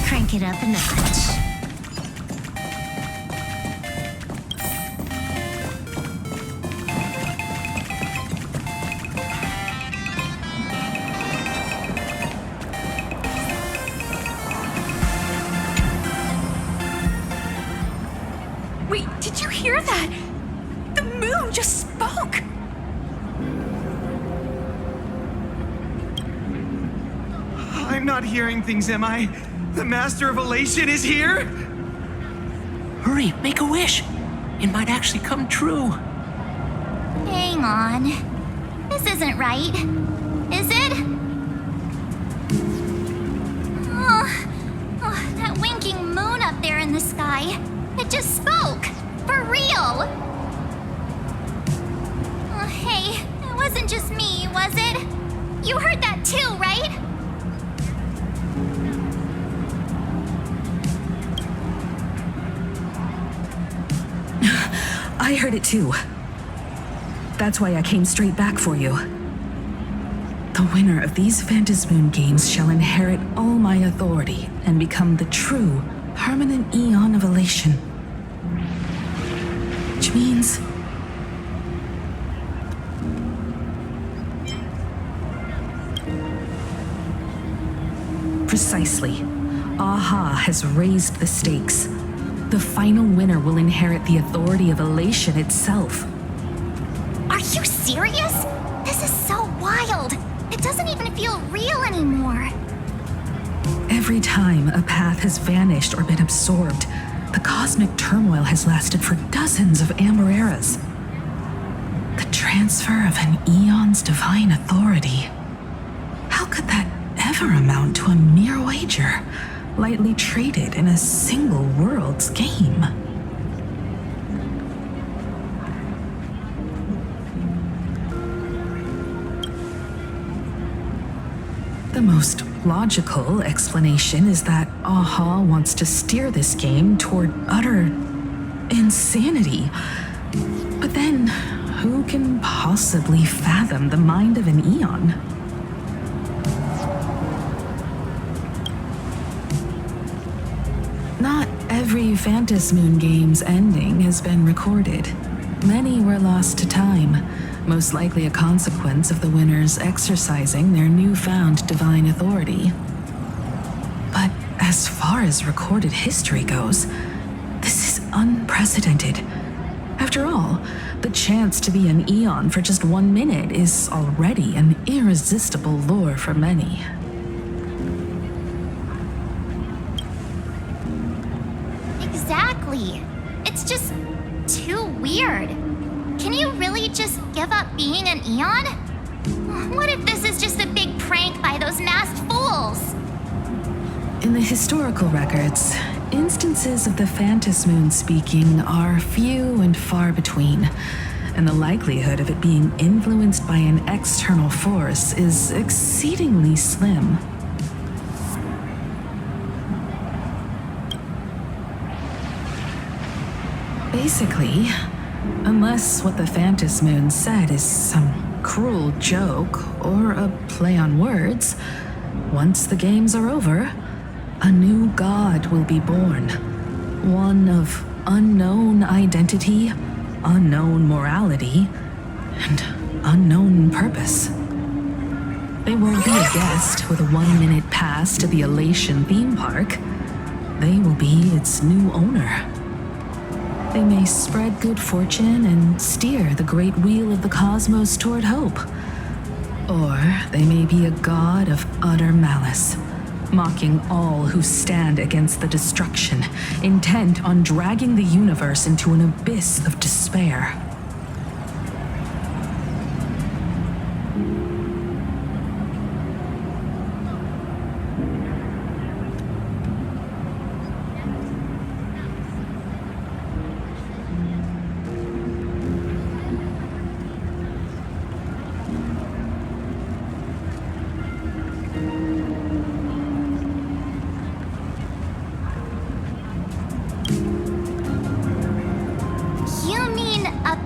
crank it up a notch. Wait, did you hear that? The moon just spoke! I'm not hearing things, am I? The Master of Elation is here? Hurry, make a wish. It might actually come true. Hang on. This isn't right. Is it? Oh, that winking moon up there in the sky. It just spoke. For real. Oh, hey, it wasn't just me, was it? You heard that too, right? I heard it too. That's why I came straight back for you. The winner of these Phantasmoon games shall inherit all my authority and become the true, permanent Eon of Elation. Which means... Precisely. Aha has raised the stakes. The final winner will inherit the authority of Elation itself. Are you serious? This is so wild. It doesn't even feel real anymore. Every time a path has vanished or been absorbed, the cosmic turmoil has lasted for dozens of Amber eras. The transfer of an Eon's divine authority. How could that ever amount to a mere wager, lightly traded in a single world's game? The most logical explanation is that Aha wants to steer this game toward utter insanity. But then, who can possibly fathom the mind of an Eon? Not every Phantasmoon game's ending has been recorded. Many were lost to time, most likely a consequence of the winners exercising their newfound divine authority. But as far as recorded history goes, this is unprecedented. After all, the chance to be an Eon for just 1 minute is already an irresistible lure for many. Exactly. It's just too weird. Can you really just give up being an Eon? What if this is just a big prank by those masked fools? In the historical records, instances of the Phantasmoon speaking are few and far between, and the likelihood of it being influenced by an external force is exceedingly slim. Basically, unless what the Phantasmoon said is some cruel joke or a play on words, once the games are over, a new god will be born. One of unknown identity, unknown morality, and unknown purpose. They won't be a guest with a 1-minute pass to the Elation theme park. They will be its new owner. They may spread good fortune and steer the great wheel of the cosmos toward hope. Or they may be a god of utter malice, mocking all who stand against the destruction, intent on dragging the universe into an abyss of despair.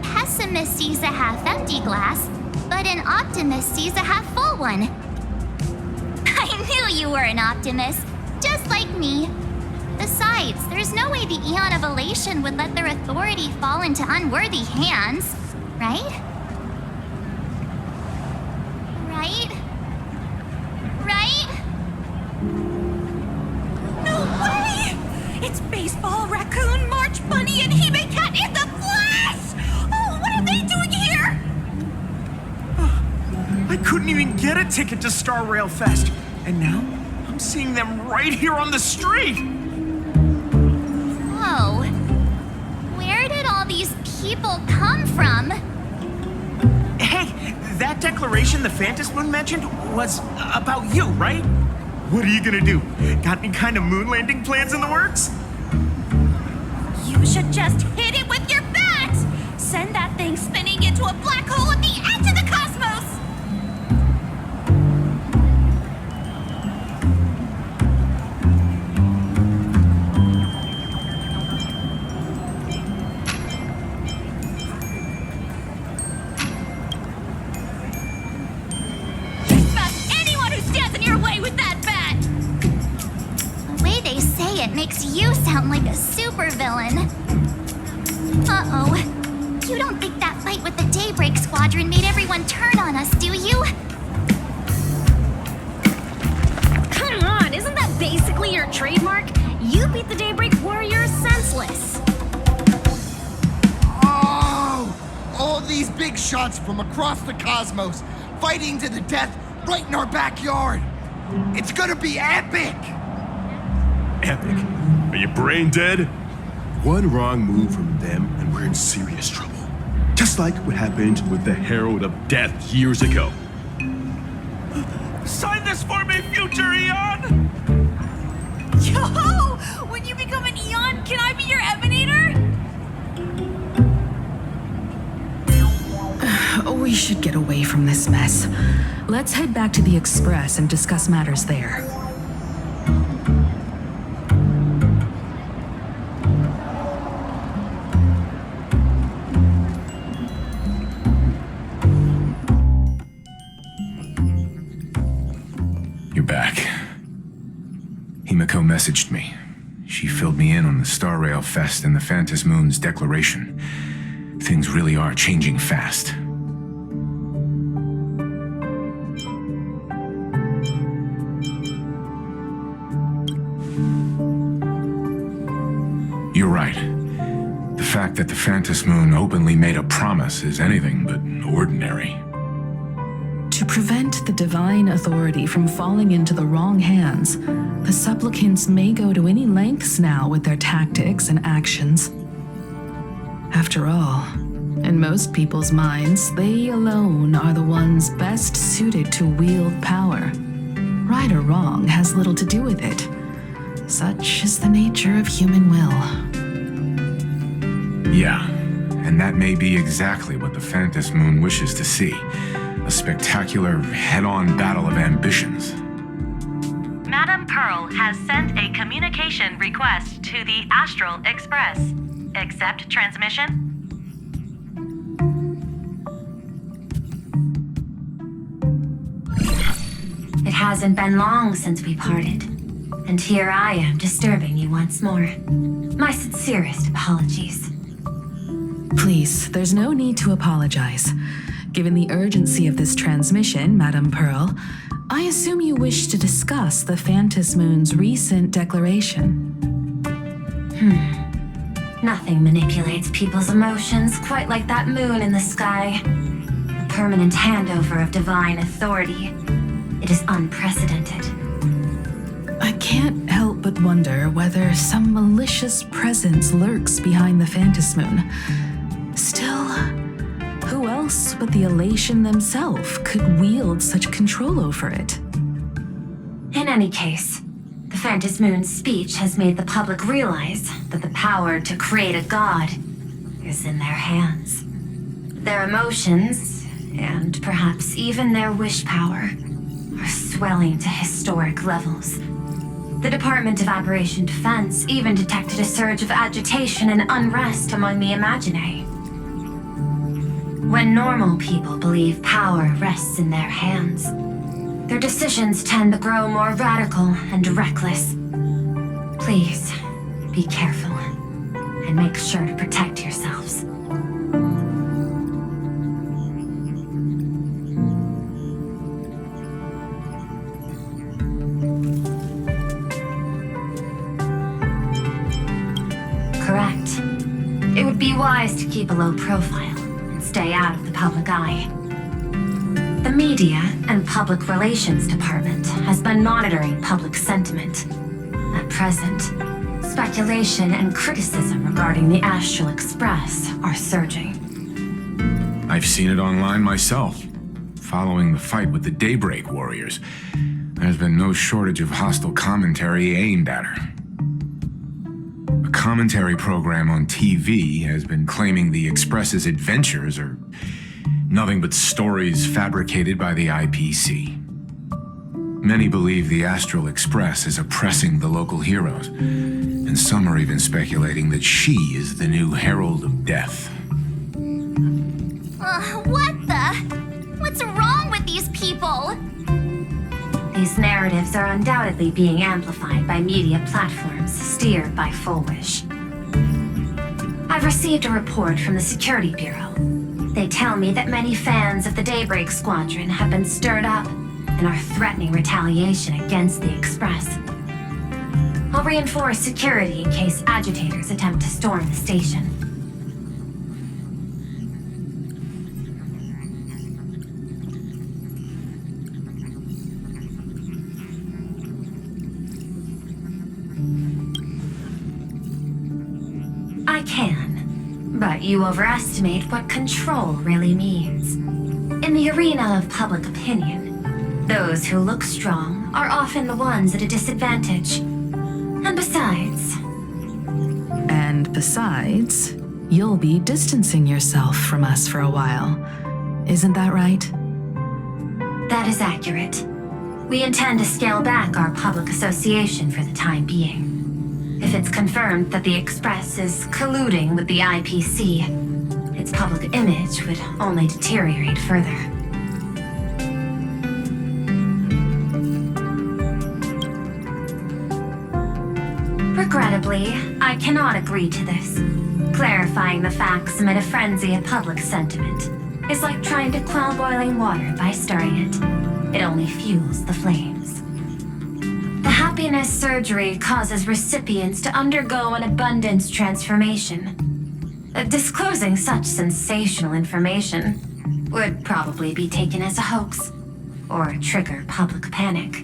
Pessimist sees a half-empty glass, but an optimist sees a half-full one. I knew you were an optimist. Just just like me. Besides, there's no way the Eon of Elation would let their authority fall into unworthy hands, right? Right? Right? No way! It's Baseball, Raccoon, March Bunny, and Hime Cat in the flesh! Oh, what are they doing here? I couldn't even get a ticket to Star Rail Fest, and now I'm seeing them right here on the street! Whoa. Where did all these people come from? Hey, that declaration the Phantom Moon mentioned was about you, right? What are you gonna do? Got any kind of moon landing plans in the works? You should just hit it with your bat! Send that thing spinning into a black hole at the edge of the cosmos! Smash anyone who stands in your way with that bat! The way they say it makes you sound like a supervillain. Uh-oh. You don't think that fight with the Daybreak Squadron made everyone turn on us, do you? Come on, isn't that basically your trademark? You beat the Daybreak Warriors senseless. Oh! All these big shots from across the cosmos, fighting to the death right in our backyard. It's gonna be epic! Epic. Are you brain dead? One wrong move from them and we're in serious trouble. Just like what happened with the Herald of Death years ago. Sign this for me, future Eon! Yo! When you become an Eon, can I be your Emanator? We should get away from this mess. Let's head back to the Express and discuss matters there. You're back. Himiko messaged me. She filled me in on the Star Rail Fest and the Phantom Moon's declaration. Things really are changing fast. You're right. The fact that the Phantom Moon openly made a promise is anything but ordinary. To prevent the divine authority from falling into the wrong hands, the supplicants may go to any lengths now with their tactics and actions. After all, in most people's minds, they alone are the ones best suited to wield power. Right or wrong has little to do with it. Such is the nature of human will. Yeah, and that may be exactly what the Phantom Moon wishes to see. A spectacular, head-on battle of ambitions. Madam Pearl has sent a communication request to the Astral Express. Accept transmission? It hasn't been long since we parted, and here I am disturbing you once more. My sincerest apologies. Please, there's no need to apologize. Given the urgency of this transmission, Madame Pearl, I assume you wish to discuss the Phantom Moon's recent declaration. Nothing manipulates people's emotions quite like that moon in the sky. A permanent handover of divine authority. It is unprecedented. I can't help but wonder whether some malicious presence lurks behind the Phantom Moon. Still, who else but the Elation themselves could wield such control over it? In any case, the Phantom Moon's speech has made the public realize that the power to create a god is in their hands. Their emotions, and perhaps even their wish power, are swelling to historic levels. The Department of Aberration Defense even detected a surge of agitation and unrest among the Imaginae. When normal people believe power rests in their hands, their decisions tend to grow more radical and reckless. Please, be careful. And make sure to protect yourselves. Correct. It would be wise to keep a low profile and stay out of the public eye. The Media and Public Relations Department has been monitoring public sentiment. At present, speculation and criticism regarding the Astral Express are surging. I've seen it online myself. Following the fight with the Daybreak Warriors, there's been no shortage of hostile commentary aimed at her. A commentary program on TV has been claiming the Express's adventures are nothing but stories fabricated by the IPC. Many believe the Astral Express is oppressing the local heroes, and some are even speculating that she is the new Herald of Death. What the? What's wrong with these people? These narratives are undoubtedly being amplified by media platforms steered by Full Wish. I've received a report from the Security Bureau. They tell me that many fans of the Daybreak Squadron have been stirred up and are threatening retaliation against the Express. I'll reinforce security in case agitators attempt to storm the station. I can, but you overestimate what control really means. In the arena of public opinion, those who look strong are often the ones at a disadvantage. And besides, you'll be distancing yourself from us for a while. Isn't that right? That is accurate. We intend to scale back our public association for the time being. If it's confirmed that the Express is colluding with the IPC, its public image would only deteriorate further. Regrettably, I cannot agree to this. Clarifying the facts amid a frenzy of public sentiment is like trying to quell boiling water by stirring it. It only fuels the flames. The happiness surgery causes recipients to undergo an abundance transformation. Disclosing such sensational information would probably be taken as a hoax or trigger public panic.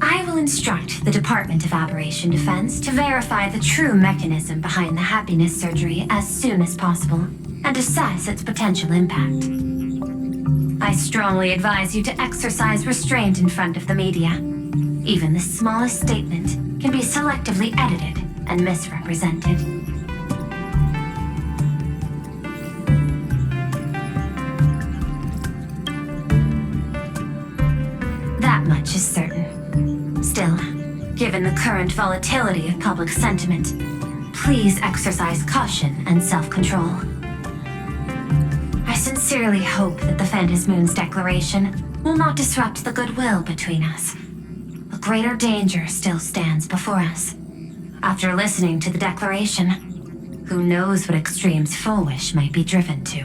I will instruct the Department of Aberration Defense to verify the true mechanism behind the happiness surgery as soon as possible and assess its potential impact. I strongly advise you to exercise restraint in front of the media. Even the smallest statement can be selectively edited and misrepresented. That much is certain. Still, given the current volatility of public sentiment, please exercise caution and self-control. I sincerely hope that the Phantom Moon's declaration will not disrupt the goodwill between us. A greater danger still stands before us. After listening to the declaration, who knows what extremes Full Wish might be driven to.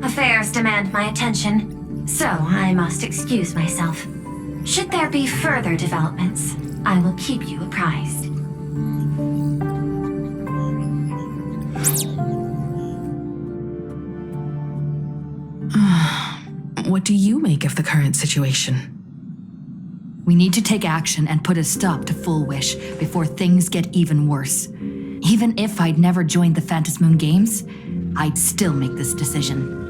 Affairs demand my attention, so I must excuse myself. Should there be further developments, I will keep you apprised. What do you make of the current situation? We need to take action and put a stop to Full Wish before things get even worse. Even if I'd never joined the Phantom Moon Games, I'd still make this decision.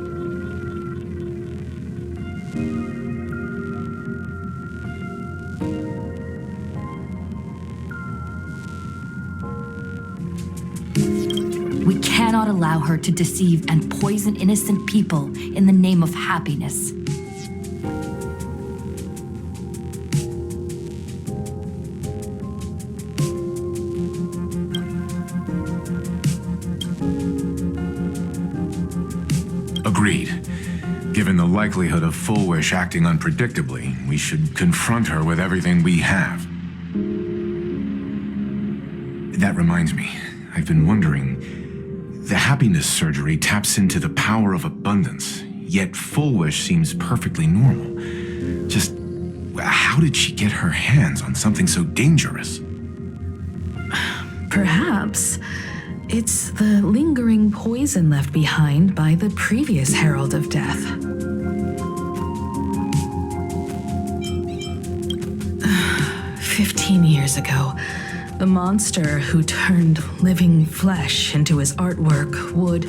We cannot allow her to deceive and poison innocent people in the name of happiness. Agreed. Given the likelihood of Full Wish acting unpredictably, we should confront her with everything we have. That reminds me, I've been wondering, the happiness surgery taps into the power of abundance, yet Full Wish seems perfectly normal. Just how did she get her hands on something so dangerous? Perhaps it's the lingering poison left behind by the previous Herald of Death. "15 years ago, the monster who turned living flesh into his artwork would,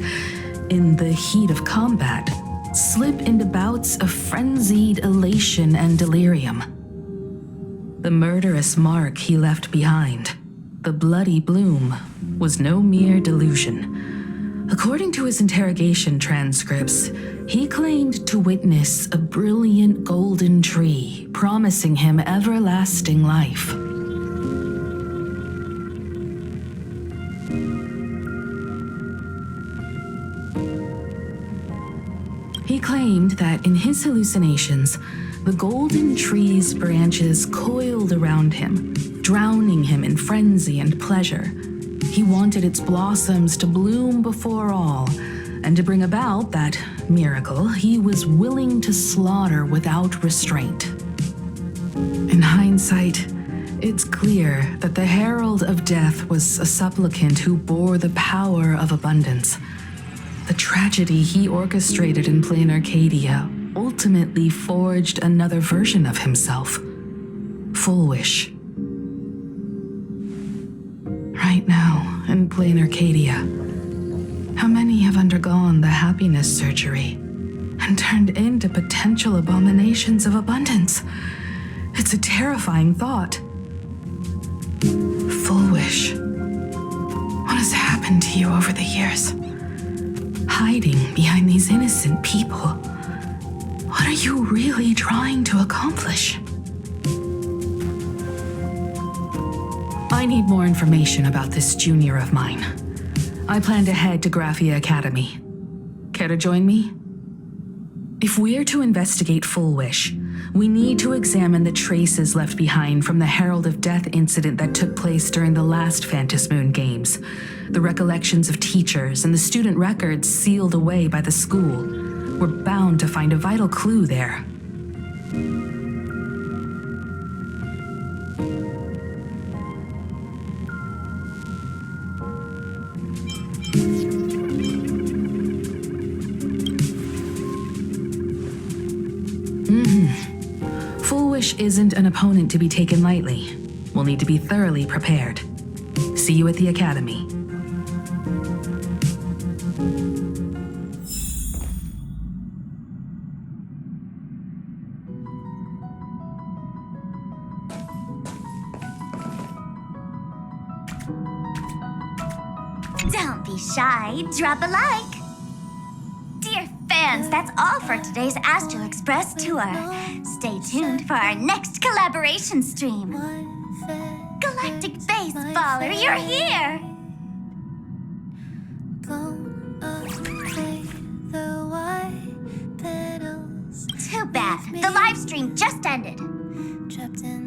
in the heat of combat, slip into bouts of frenzied elation and delirium. The murderous mark he left behind, the bloody bloom, was no mere delusion. According to his interrogation transcripts, he claimed to witness a brilliant golden tree promising him everlasting life. He claimed that in his hallucinations, the golden tree's branches coiled around him, drowning him in frenzy and pleasure. He wanted its blossoms to bloom before all, and to bring about that miracle, he was willing to slaughter without restraint. In hindsight, it's clear that the Herald of Death was a supplicant who bore the power of abundance. The tragedy he orchestrated in Plain Arcadia ultimately forged another version of himself, Full Wish. Right now, in Plain Arcadia, how many have undergone the happiness surgery and turned into potential abominations of abundance? It's a terrifying thought. Full Wish, what has happened to you over the years? Hiding behind these innocent people, what are you really trying to accomplish? I need more information about this junior of mine. I plan to head to Graphia Academy. Care to join me? If we're to investigate Full Wish, we need to examine the traces left behind from the Herald of Death incident that took place during the last Phantom Moon Games. The recollections of teachers and the student records sealed away by the school. We're bound to find a vital clue there. Full Wish isn't an opponent to be taken lightly. We'll need to be thoroughly prepared. See you at the Academy. Don't be shy, drop a like. Dear fans, that's all for today's Astral Express tour. Stay tuned for our next collaboration stream. Galactic Baseballer, you're here! Too bad, the live stream just ended.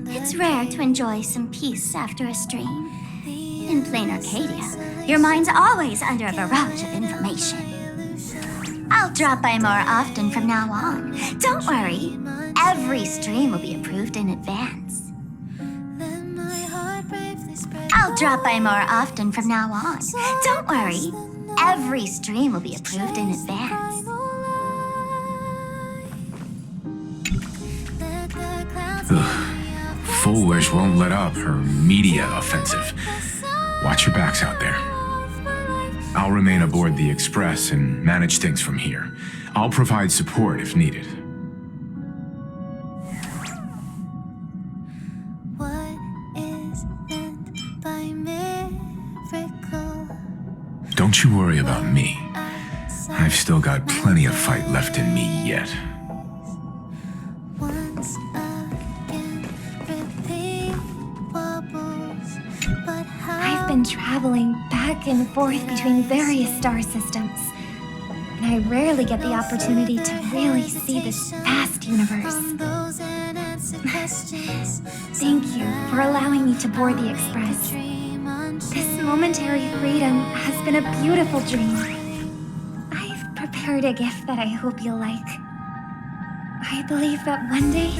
It's rare to enjoy some peace after a stream. In Plain Arcadia, your mind's always under a barrage of information. I'll drop by more often from now on. Don't worry, every stream will be approved in advance. I'll drop by more often from now on. Don't worry, every stream will be approved in advance. Full Wish won't let up her media offensive. Watch your backs out there. I'll remain aboard the Express and manage things from here. I'll provide support if needed. Don't you worry about me. I've still got plenty of fight left in me yet. I've been traveling back and forth between various star systems. and I rarely get the opportunity to really see this vast universe. Thank you for allowing me to board the Express. This momentary freedom has been a beautiful dream. I've prepared a gift that I hope you'll like. I believe that one day,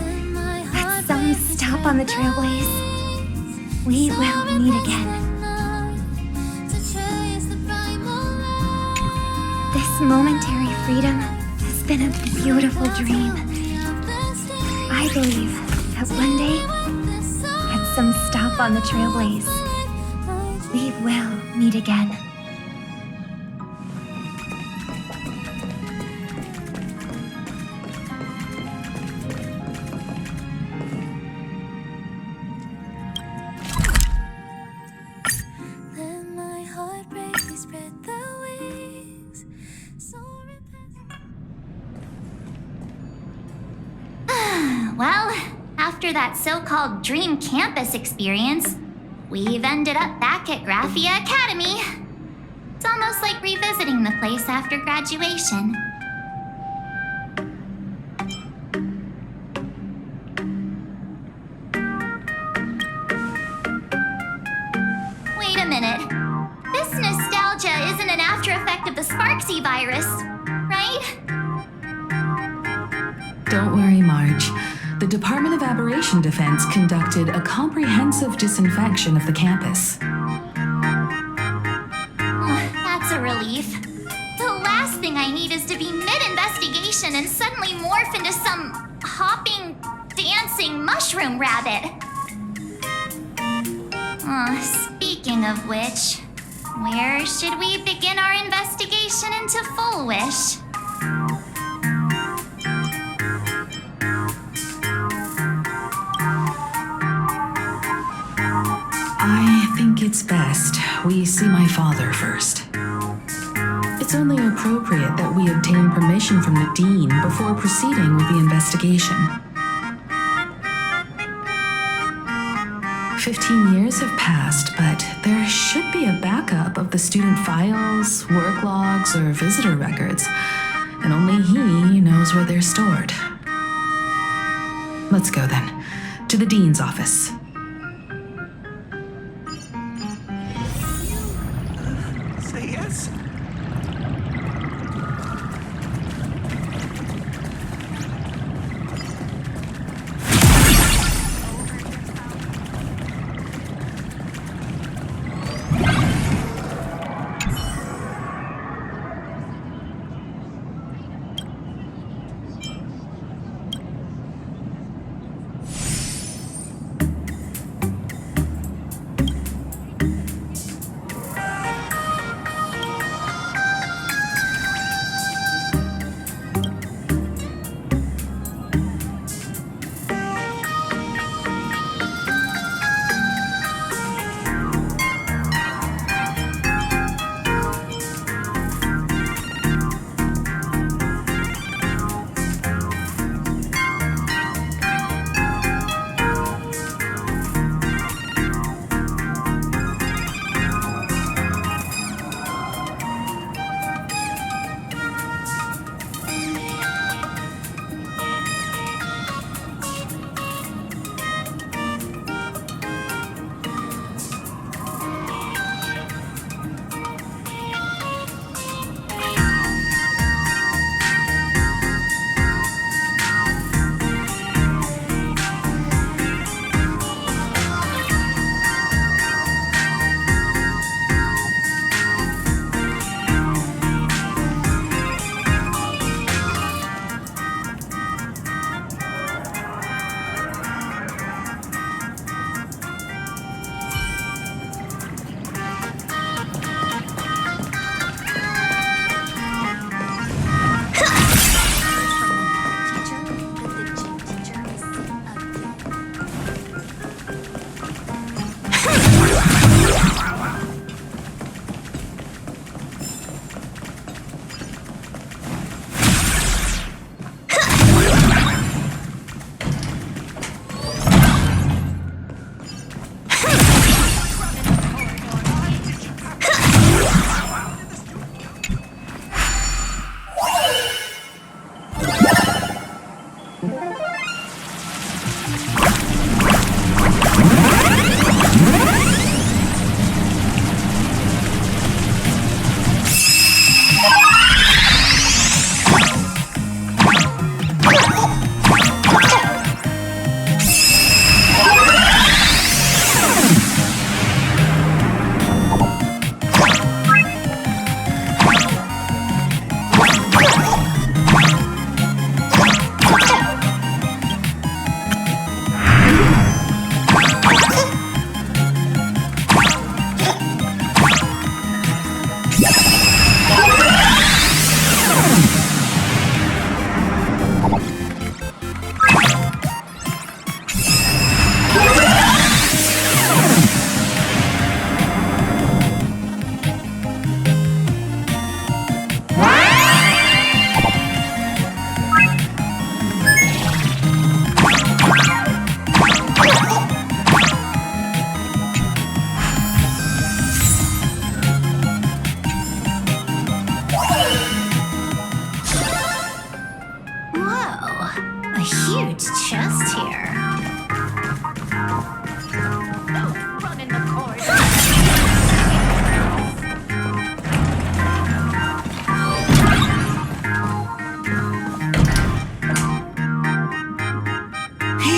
at some stop on the trailways, we will meet again. This momentary freedom has been a beautiful dream. I believe that one day, at some stop on the trailways, we will meet again. Well, after that so-called Dream Campus experience, we've ended up back at Graphia Academy. It's almost like revisiting the place after graduation. Wait a minute. This nostalgia isn't an after effect of the Sparksy virus, right? Don't worry, Marge. The Department of Aberration Defense conducted a comprehensive disinfection of the campus. That's a relief. The last thing I need is to be mid-investigation and suddenly morph into some hopping, dancing mushroom rabbit. Speaking of which, where should we begin our investigation into Full Wish? I think it's best we see my father first. It's only appropriate that we obtain permission from the dean before proceeding with the investigation. 15 years have passed, but there should be a backup of the student files, work logs, or visitor records, and only he knows where they're stored. Let's go then, to the dean's office. Say yes.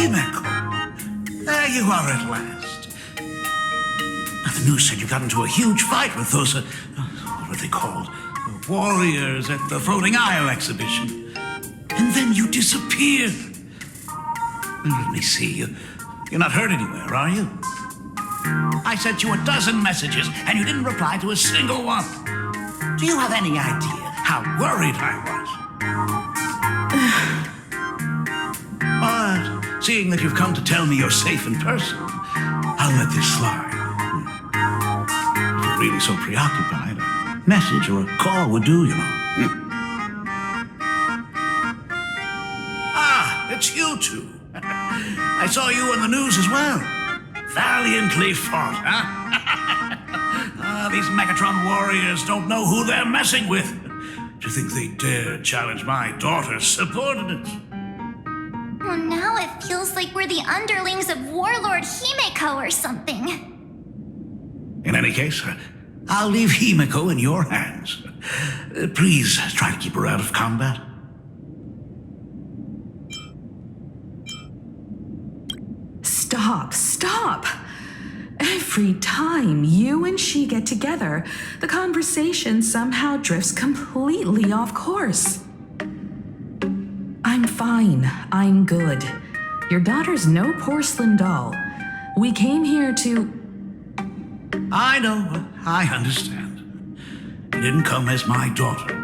Himeko. There you are at last. The news said you got into a huge fight with those, what were they called? Warriors at the Floating Isle exhibition. And then you disappeared. Let me see. You're not hurt anywhere, are you? I sent you a dozen messages, and you didn't reply to a single one. Do you have any idea how worried I was? But seeing that you've come to tell me you're safe in person, I'll let this slide. If you're really so preoccupied, a message or a call would do, you know. Ah, it's you two. I saw you on the news as well. Valiantly fought, huh? These Megatron warriors don't know who they're messing with. Do you think they dare challenge my daughter's subordinates? Well, now it feels like we're the underlings of Warlord Himeko or something. In any case, I'll leave Himeko in your hands. Please try to keep her out of combat. Stop. Every time you and she get together, the conversation somehow drifts completely off course. I'm fine. I'm good. Your daughter's no porcelain doll. We came here to... I know. I understand. You didn't come as my daughter.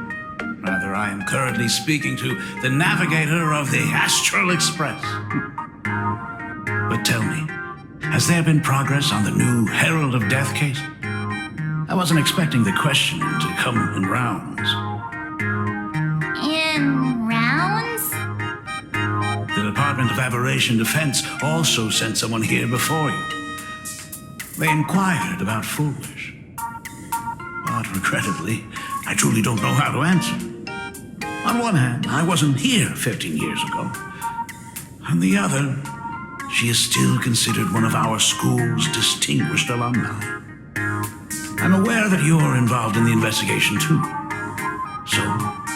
Rather, I am currently speaking to the navigator of the Astral Express. But tell me, has there been progress on the new Herald of Death case? I wasn't expecting the question to come in rounds. In rounds? The Department of Aberration Defense also sent someone here before you. They inquired about Foolish. But regrettably, I truly don't know how to answer. On one hand, I wasn't here 15 years ago. On the other, she is still considered one of our school's distinguished alumni. I'm aware that you're involved in the investigation too. So,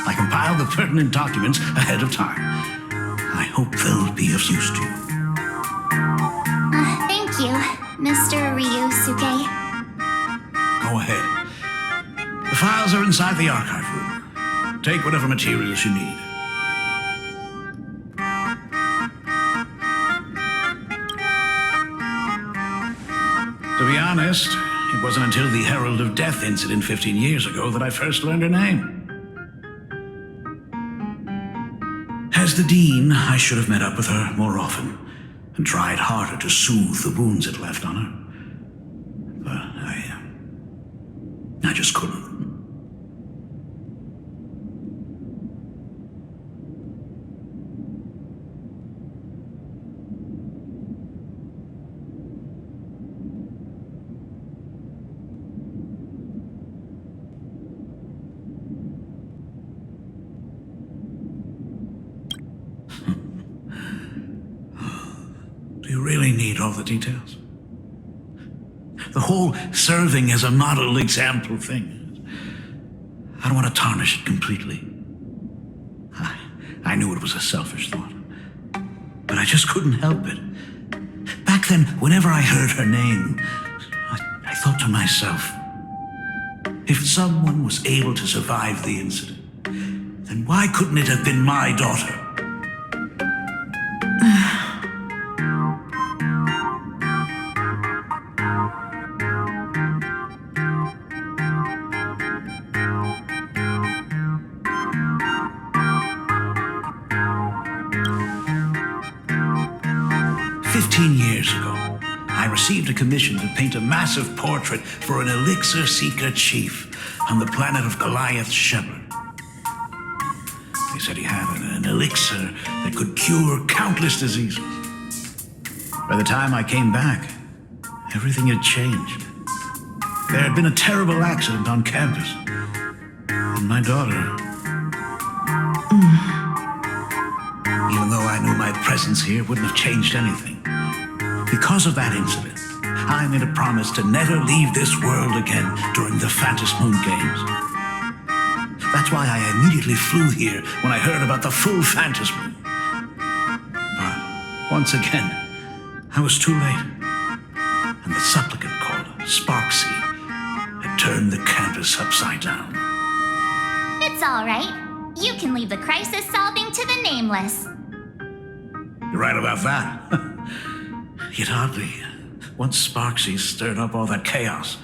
I compiled the pertinent documents ahead of time. I hope they'll be of use to you. Thank you, Mr. Ryusuke. Go ahead. The files are inside the archive room. Take whatever materials you need. To be honest, it wasn't until the Herald of Death incident 15 years ago that I first learned her name. As the Dean, I should have met up with her more often and tried harder to soothe the wounds it left on her. But I just couldn't. Do you really need all the details? The whole serving as a model example thing. I don't want to tarnish it completely. I knew it was a selfish thought, but I just couldn't help it. Back then, whenever I heard her name, I thought to myself, if someone was able to survive the incident, then why couldn't it have been my daughter? 15 years ago, I received a commission to paint a massive portrait for an elixir seeker chief on the planet of Goliath Shepherd. They said he had an elixir that could cure countless diseases. By the time I came back, everything had changed. There had been a terrible accident on campus, and my daughter... Even though I knew my presence here wouldn't have changed anything. Because of that incident, I made a promise to never leave this world again during the Phantom Moon Games. That's why I immediately flew here when I heard about the full Phantom Moon. But Once again, I was too late. And the supplicant called Sparksy had turned the campus upside down. It's all right. You can leave the crisis solving to the nameless. You're right about that. Yet oddly, once Sparksy stirred up all that chaos,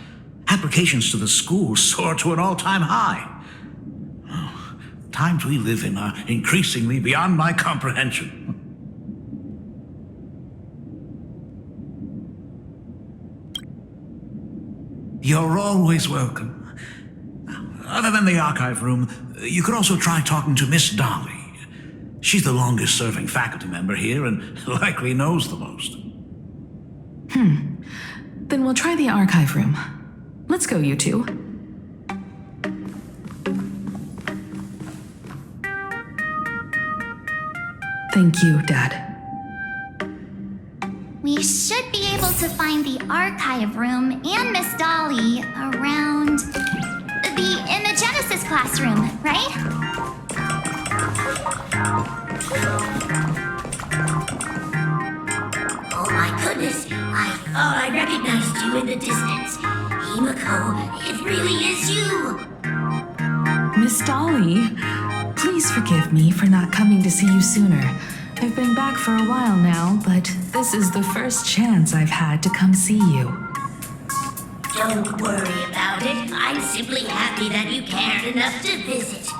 applications to the school soared to an all-time high. Oh, the times we live in are increasingly beyond my comprehension. You're always welcome. Other than the archive room, you could also try talking to Miss Dolly. She's the longest-serving faculty member here and likely knows the most. Then we'll try the archive room. Let's go, you two. Thank you, Dad. We should be able to find the archive room and Miss Dolly around in the Genesis classroom, right? Oh my goodness, I thought I recognized you in the distance. Himiko, it really is you! Miss Dolly, please forgive me for not coming to see you sooner. I've been back for a while now, but this is the first chance I've had to come see you. Don't worry about it. I'm simply happy that you cared enough to visit.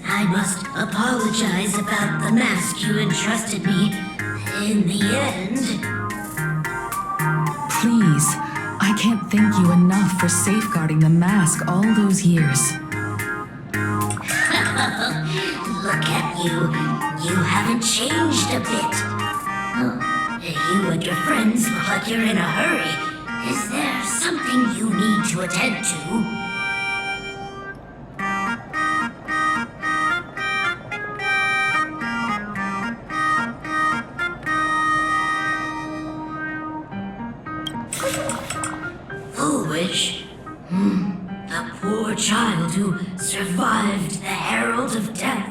I must apologize about the mask you entrusted me. In the end... Please, I can't thank you enough for safeguarding the mask all those years. Look at you. You haven't changed a bit. You and your friends look like you're in a hurry. Is there something you need to attend to? Foolish? The poor child who survived the Herald of Death.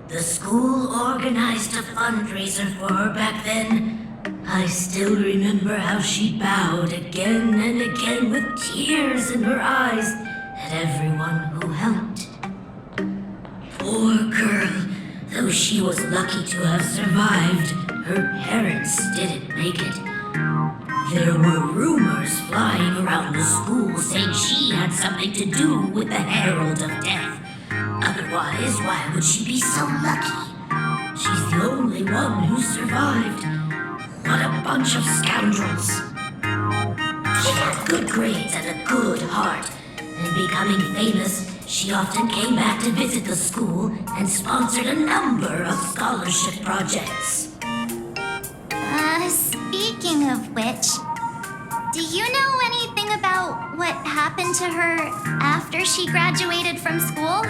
The school organized a fundraiser for her back then. I still remember how she bowed again and again with tears in her eyes at everyone who helped. Poor girl, though she was lucky to have survived, her parents didn't make it. There were rumors flying around the school saying she had something to do with the Herald of Death. Otherwise, why would she be so lucky? She's the only one who survived. What a bunch of scoundrels. She had good grades and a good heart, and becoming famous, she often came back to visit the school and sponsored a number of scholarship projects. Speaking of which, do you know anything about what happened to her after she graduated from school?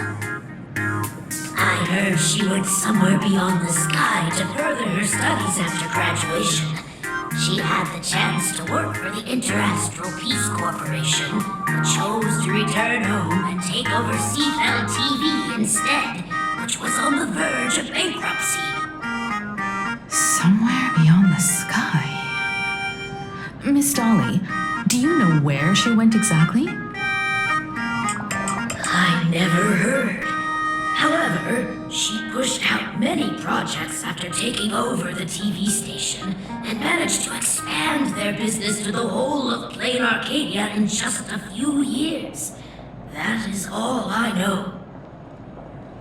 I heard she went somewhere beyond the sky to further her studies after graduation. She had the chance to work for the Interastral Peace Corporation, but chose to return home and take over Seafell TV instead, which was on the verge of bankruptcy. Somewhere beyond the sky. Miss Dolly, do you know where she went exactly? I never heard. However, she pushed out many projects after taking over the TV station and managed to expand their business to the whole of Plain Arcadia in just a few years. That is all I know.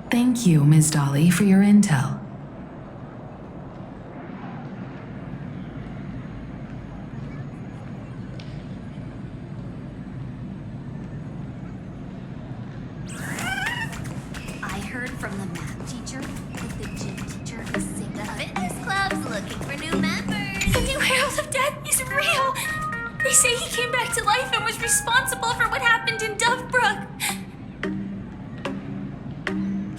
Thank you, Ms. Dolly, for your intel. From the math teacher that the gym teacher is sick of fitness clubs looking for new members. The new Herald of Death is real! They say he came back to life and was responsible for what happened in Dovebrook.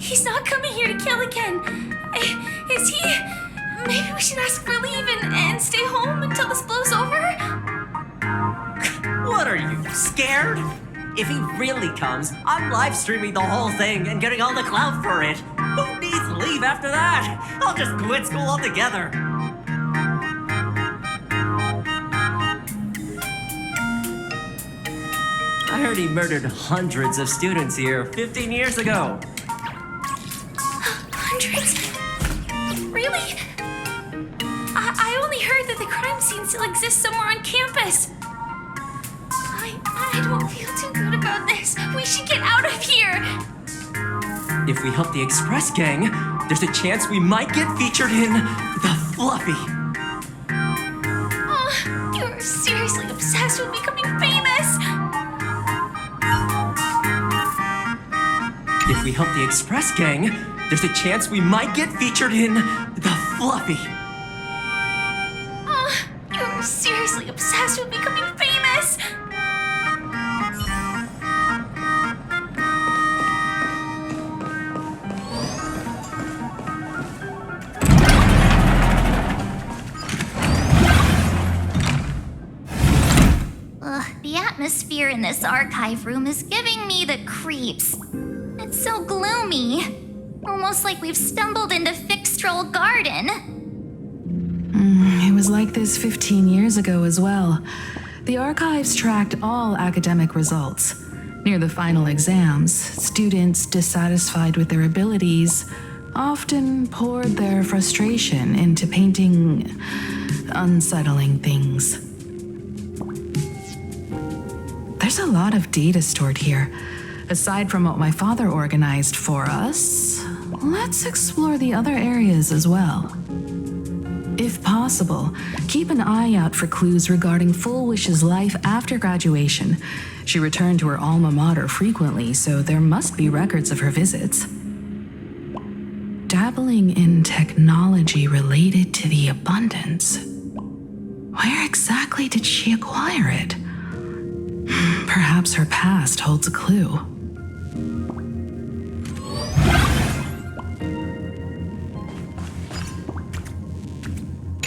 He's not coming here to kill again. Is he? Maybe we should ask for leave and stay home until this blows over? What are you, scared? If he really comes, I'm live streaming the whole thing and getting all the clout for it. Who needs leave leave after that. I'll just quit school altogether. I heard he murdered hundreds of students here 15 years ago. Hundreds? Really? I only heard that the crime scene still exists somewhere on campus. I don't feel too good about this. We should get out of here. If we help the Express Gang, there's a chance we might get featured in The Fluffy. Oh, you're seriously obsessed with becoming famous. If we help the Express Gang, there's a chance we might get featured in The Fluffy. Oh, you're seriously obsessed with becoming famous. The atmosphere in this archive room is giving me the creeps. It's so gloomy. Almost like we've stumbled into Fixtroll Garden. It was like this 15 years ago as well. The archives tracked all academic results. Near the final exams, students dissatisfied with their abilities often poured their frustration into painting unsettling things. There's a lot of data stored here. Aside from what my father organized for us, let's explore the other areas as well. If possible, keep an eye out for clues regarding Full Wish's life after graduation. She returned to her alma mater frequently, so there must be records of her visits. Dabbling in technology related to the abundance. Where exactly did she acquire it? Perhaps her past holds a clue.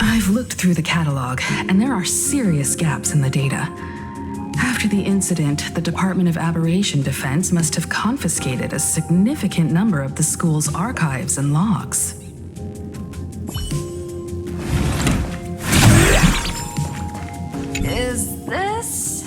I've looked through the catalog, and there are serious gaps in the data. After the incident, the Department of Aberration Defense must have confiscated a significant number of the school's archives and logs. Is this?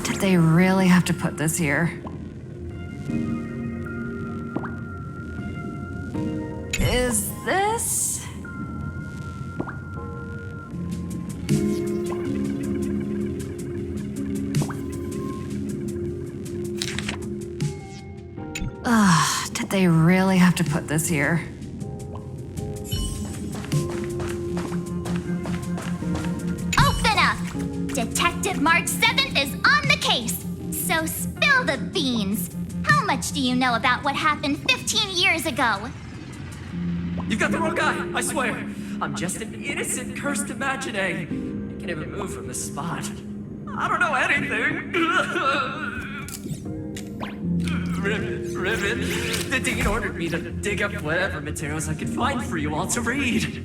Did they really have to put this here? Is this? Did they really have to put this here? Open up! Detective March 7th is on the case. So spill the beans. How much do you know about what happened 15 years ago? You've got the wrong guy, I swear. I'm just an innocent, cursed imaginee. I can't even move from this spot. I don't know anything. Rivet, the dean ordered me to dig up whatever materials I could find for you all to read.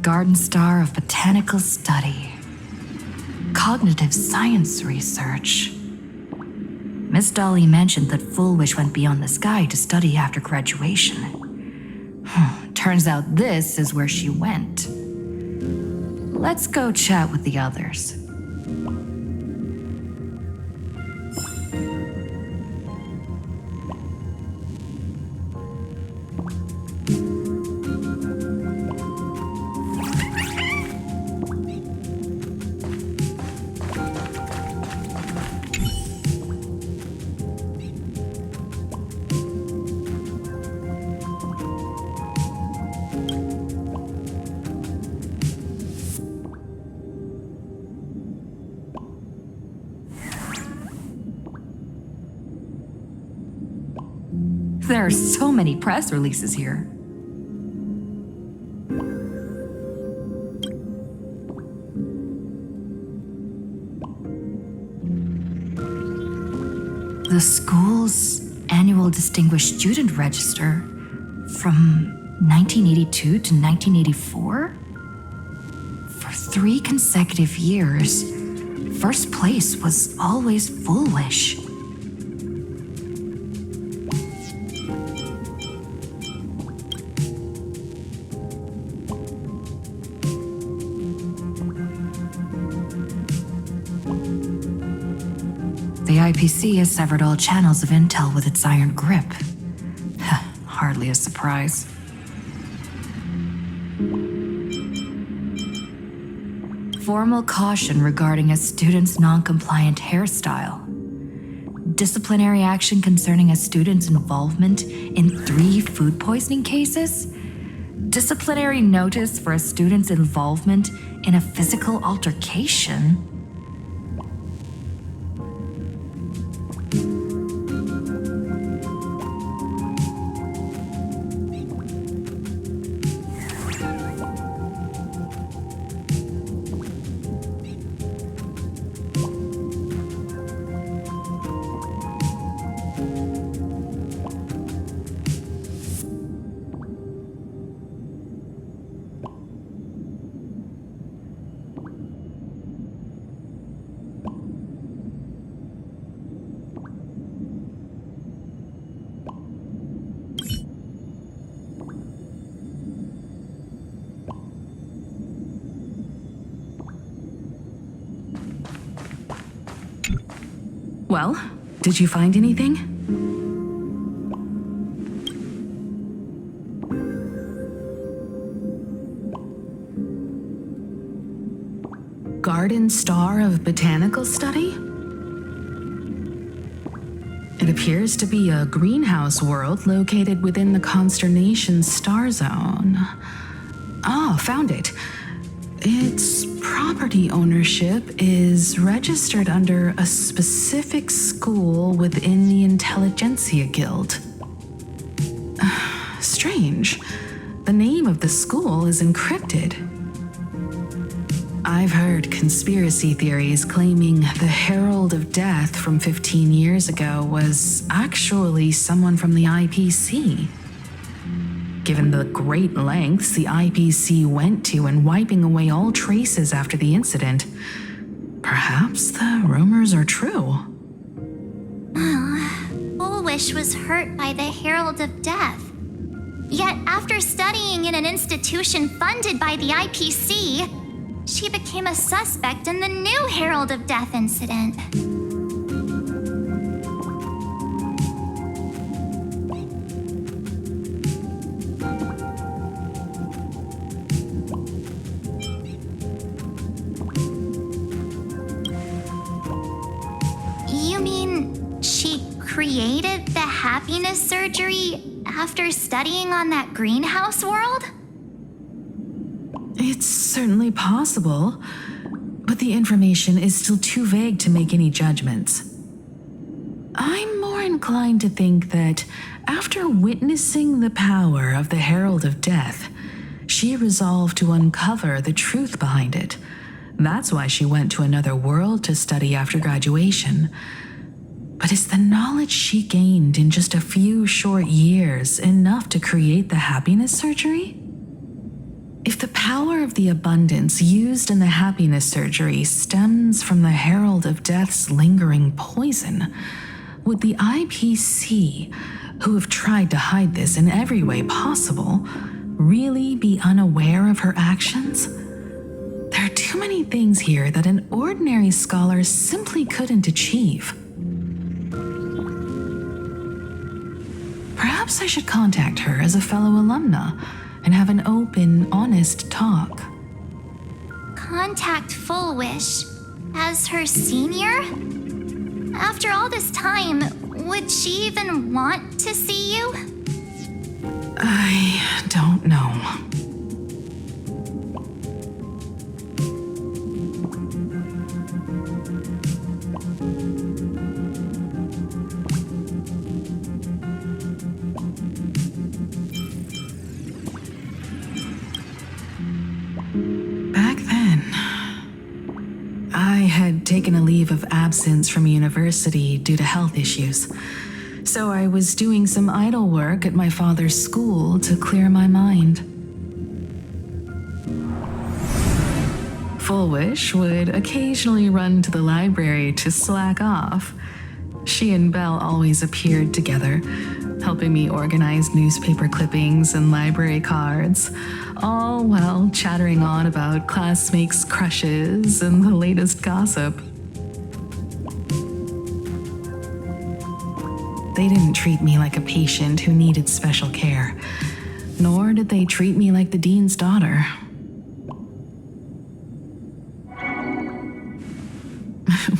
Garden Star of Botanical Study. Cognitive science research. Miss Dolly mentioned that Full Wish went beyond the sky to study after graduation. Turns out this is where she went. Let's go chat with the others. There are so many press releases here. The school's annual Distinguished Student Register from 1982 to 1984? For 3 consecutive years, first place was always Full Wish. The IPC has severed all channels of intel with its iron grip. Hardly a surprise. Formal caution regarding a student's non-compliant hairstyle. Disciplinary action concerning a student's involvement in 3 food poisoning cases. Disciplinary notice for a student's involvement in a physical altercation. Well, did you find anything? Garden Star of Botanical Study? It appears to be a greenhouse world located within the Consternation Star Zone. Oh, found it. Its property ownership is registered under a specific school within the Intelligentsia Guild. Strange. The name of the school is encrypted. I've heard conspiracy theories claiming the Herald of Death from 15 years ago was actually someone from the IPC. Given the great lengths the IPC went to in wiping away all traces after the incident, perhaps the rumors are true. Full Wish was hurt by the Herald of Death. Yet after studying in an institution funded by the IPC, she became a suspect in the new Herald of Death incident. You mean she created the happiness surgery after studying on that greenhouse world? It's certainly possible, but the information is still too vague to make any judgments. I'm more inclined to think that after witnessing the power of the Herald of Death, she resolved to uncover the truth behind it. That's why she went to another world to study after graduation. But is the knowledge she gained in just a few short years enough to create the happiness surgery? If the power of the abundance used in the happiness surgery stems from the Herald of Death's lingering poison, would the IPC, who have tried to hide this in every way possible, really be unaware of her actions? There are too many things here that an ordinary scholar simply couldn't achieve. Perhaps I should contact her as a fellow alumna and have an open, honest talk. Contact Full Wish as her senior? After all this time, would she even want to see you? I don't know. Back then, I had taken a leave of absence from university due to health issues, so I was doing some idle work at my father's school to clear my mind. Full Wish would occasionally run to the library to slack off. She and Belle always appeared together, helping me organize newspaper clippings and library cards, all while chattering on about classmates' crushes and the latest gossip. They didn't treat me like a patient who needed special care, nor did they treat me like the dean's daughter.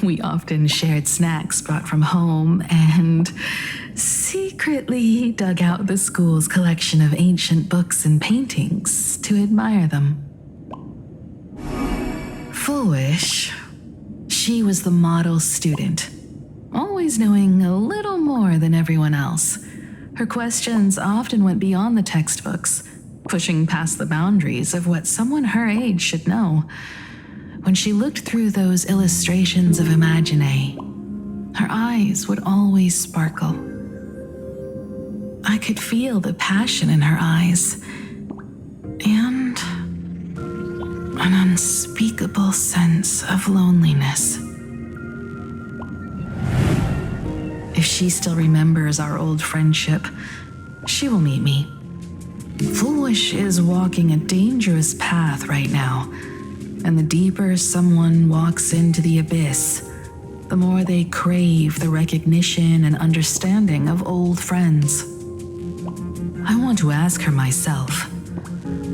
We often shared snacks brought from home and secretly dug out the school's collection of ancient books and paintings to admire them. Full Wish, she was the model student, always knowing a little more than everyone else. Her questions often went beyond the textbooks, pushing past the boundaries of what someone her age should know. When she looked through those illustrations of Imagine, her eyes would always sparkle. I could feel the passion in her eyes, and an unspeakable sense of loneliness. If she still remembers our old friendship, she will meet me. Full Wish is walking a dangerous path right now, and the deeper someone walks into the abyss, the more they crave the recognition and understanding of old friends. I want to ask her myself,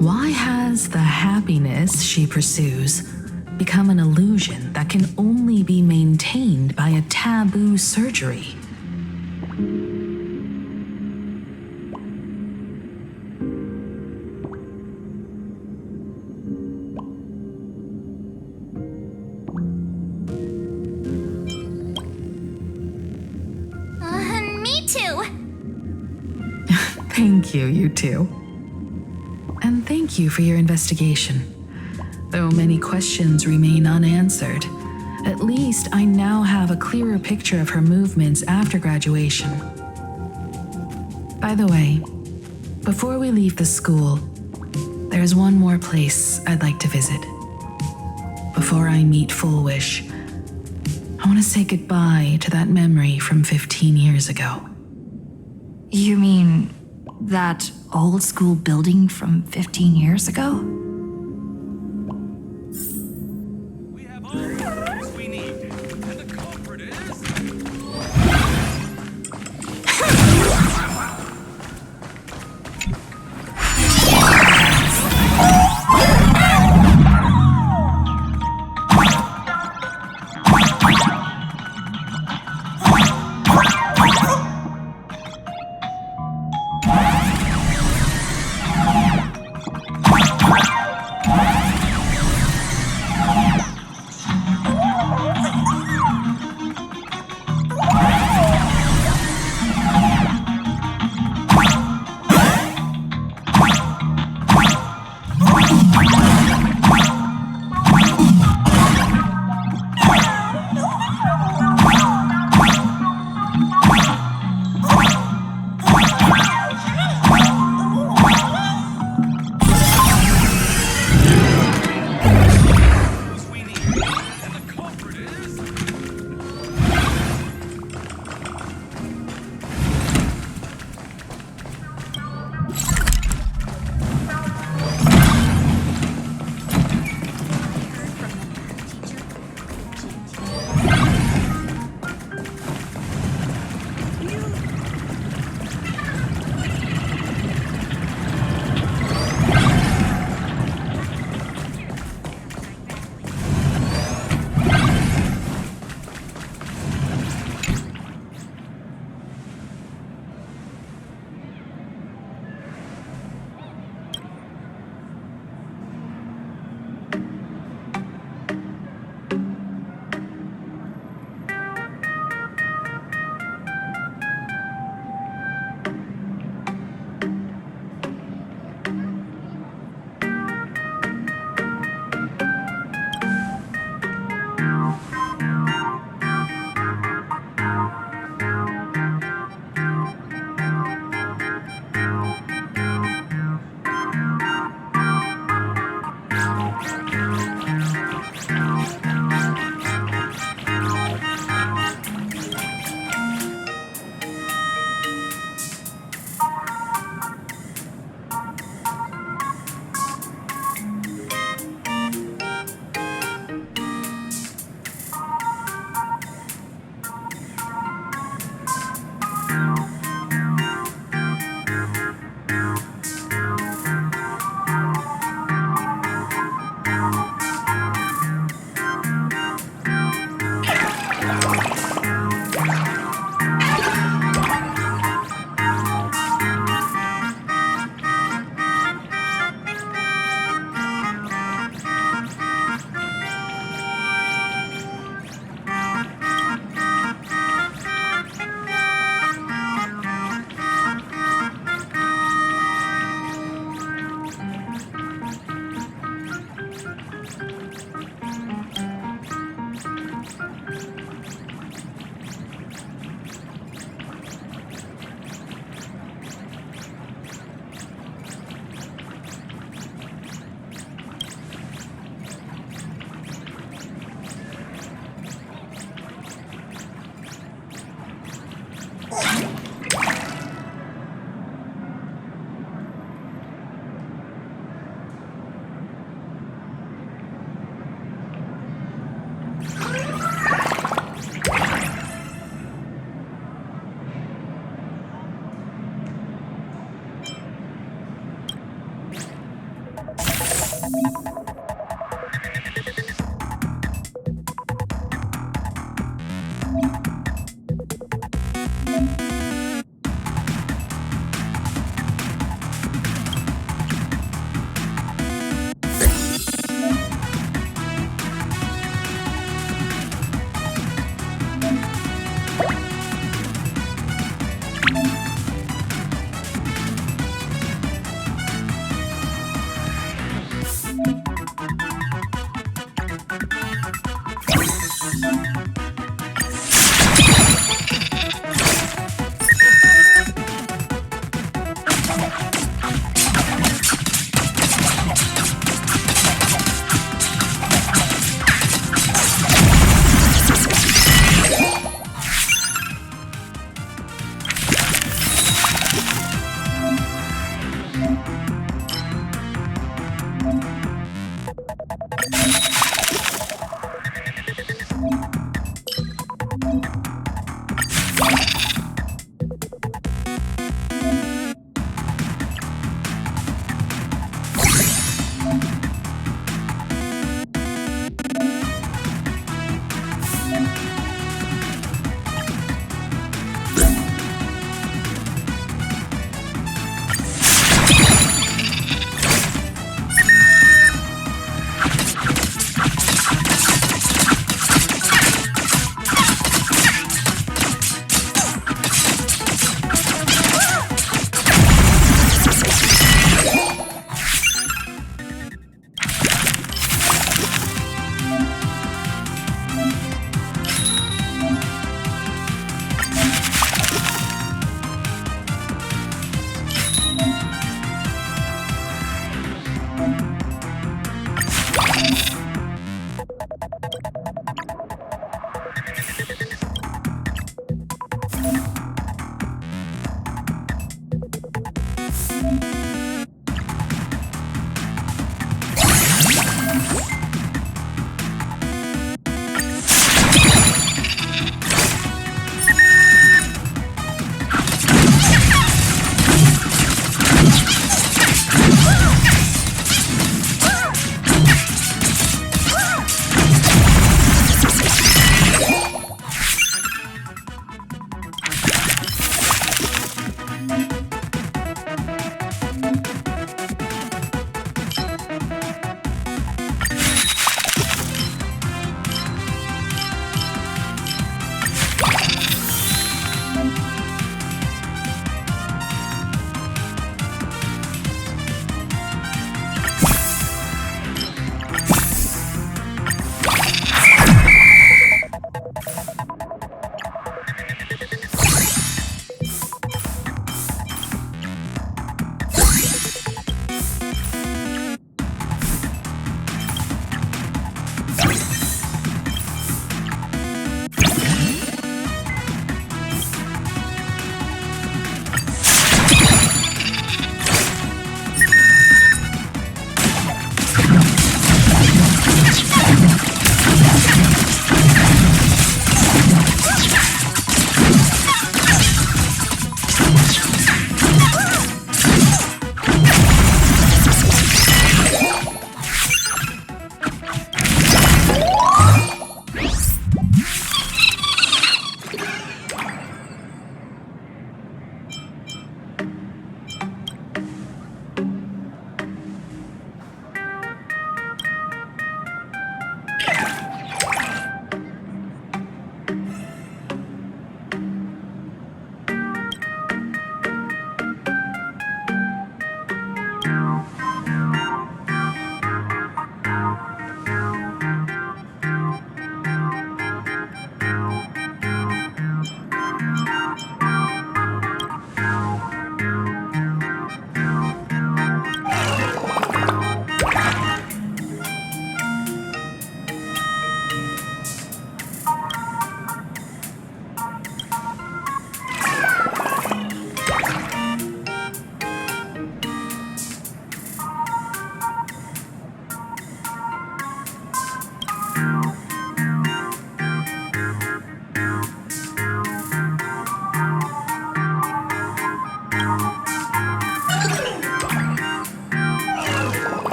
why has the happiness she pursues become an illusion that can only be maintained by a taboo surgery? Me too. Thank you, you two. And thank you for your investigation. Though many questions remain unanswered, at least I now have a clearer picture of her movements after graduation. By the way, before we leave the school, there's one more place I'd like to visit. Before I meet Full Wish, I want to say goodbye to that memory from 15 years ago. You mean that old school building from 15 years ago?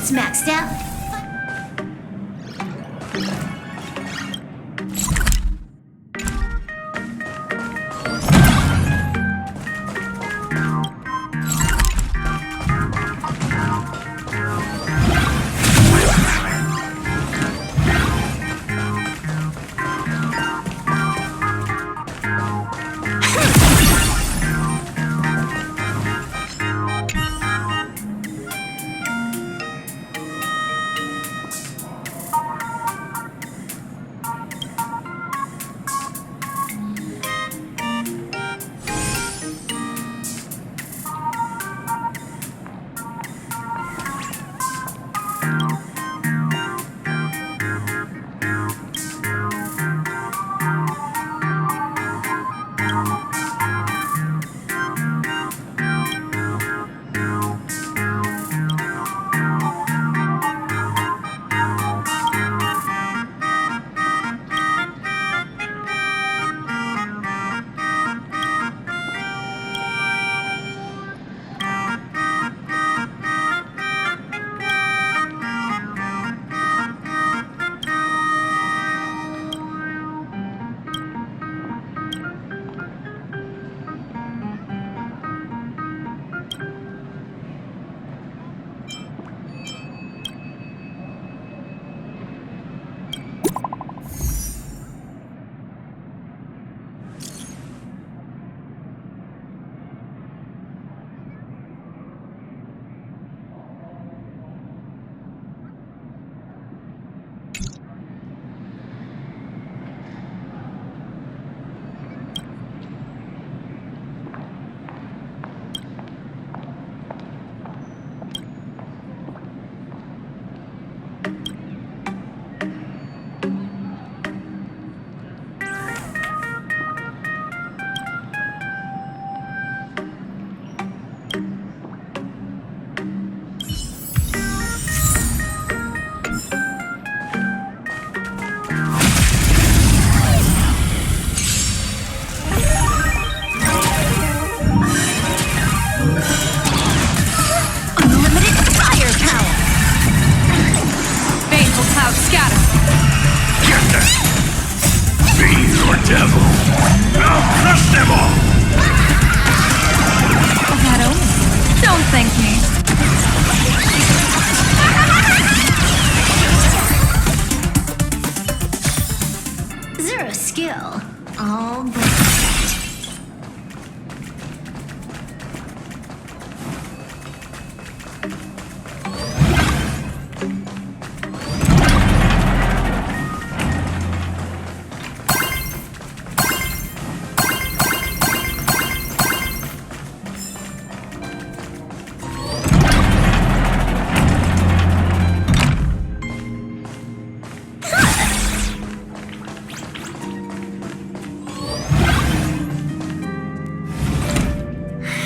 it's maxed out.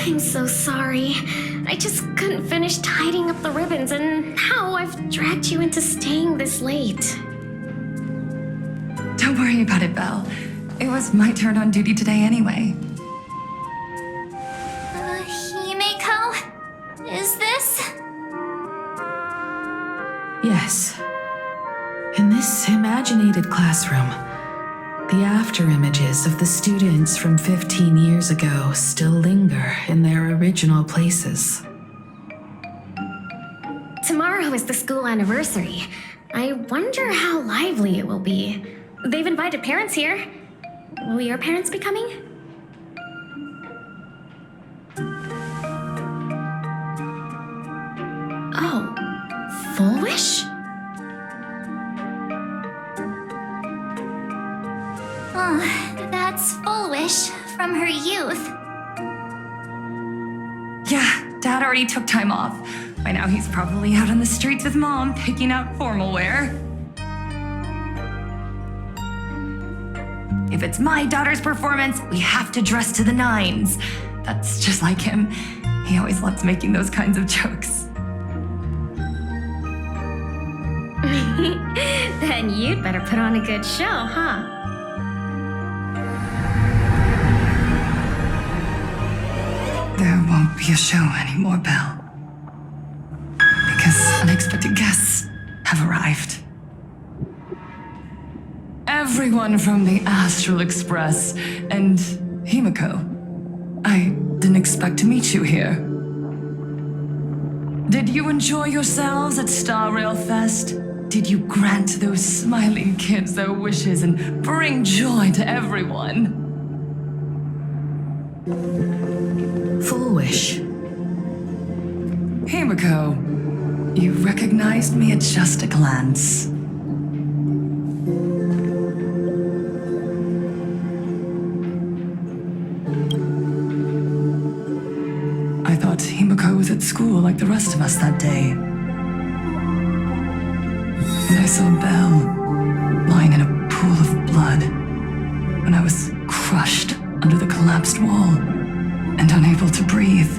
I'm so sorry. I just couldn't finish tidying up the ribbons, and now I've dragged you into staying this late. Don't worry about it, Belle. It was my turn on duty today anyway. Himeko? Is this? Yes. In this imaginated classroom, the after images of the students from 15 years ago still linger in their original places. Tomorrow is the school anniversary. I wonder how lively it will be. They've invited parents here. Will your parents be coming? Oh, Full Wish? Oh, that's Full Wish from her youth. Yeah, Dad already took time off. By now he's probably out on the streets with Mom, picking out formal wear. If it's my daughter's performance, we have to dress to the nines. That's just like him. He always loves making those kinds of jokes. Then you'd better put on a good show, huh? There won't be a show anymore, Belle. Because next unexpected guests have arrived. Everyone from the Astral Express and Himiko. I didn't expect to meet you here. Did you enjoy yourselves at Star Rail Fest? Did you grant those smiling kids their wishes and bring joy to everyone? Full wish. Himiko, you recognized me at just a glance. I thought Himiko was at school like the rest of us that day. And I saw Belle lying in a pool of blood when I was crushed under the collapsed wall and unable to breathe.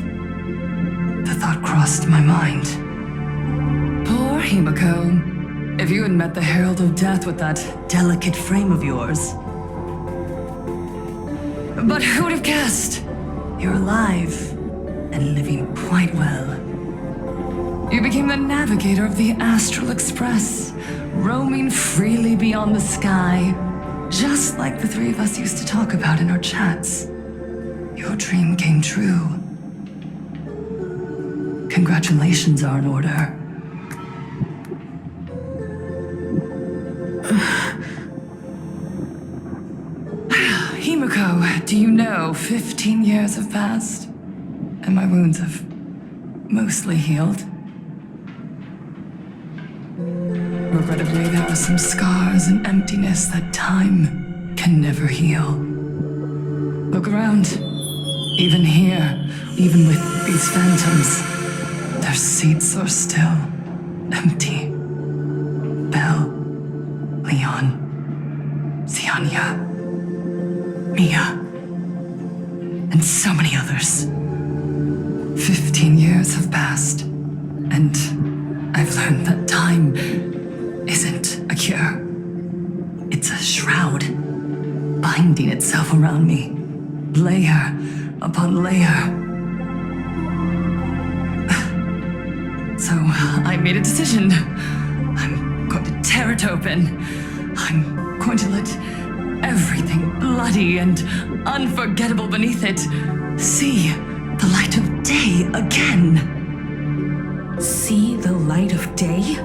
The thought crossed my mind. Poor Himiko. If you had met the Herald of Death with that delicate frame of yours. But who would have guessed? You're alive and living quite well. You became the navigator of the Astral Express, roaming freely beyond the sky, just like the three of us used to talk about in our chats. Your dream came true. Congratulations are in order. Himiko, do you know 15 years have passed? And my wounds have mostly healed. Regrettably, there are some scars and emptiness that time can never heal. Look around. Even here, even with these phantoms, their seats are still empty. Belle, Leon, Xianya, Mia, and so many others. 15 years have passed, and I've learned that time isn't a cure. It's a shroud, binding itself around me, layer upon layer. So I made a decision. I'm going to tear it open. I'm going to let everything bloody and unforgettable beneath it see the light of day again. See the light of day?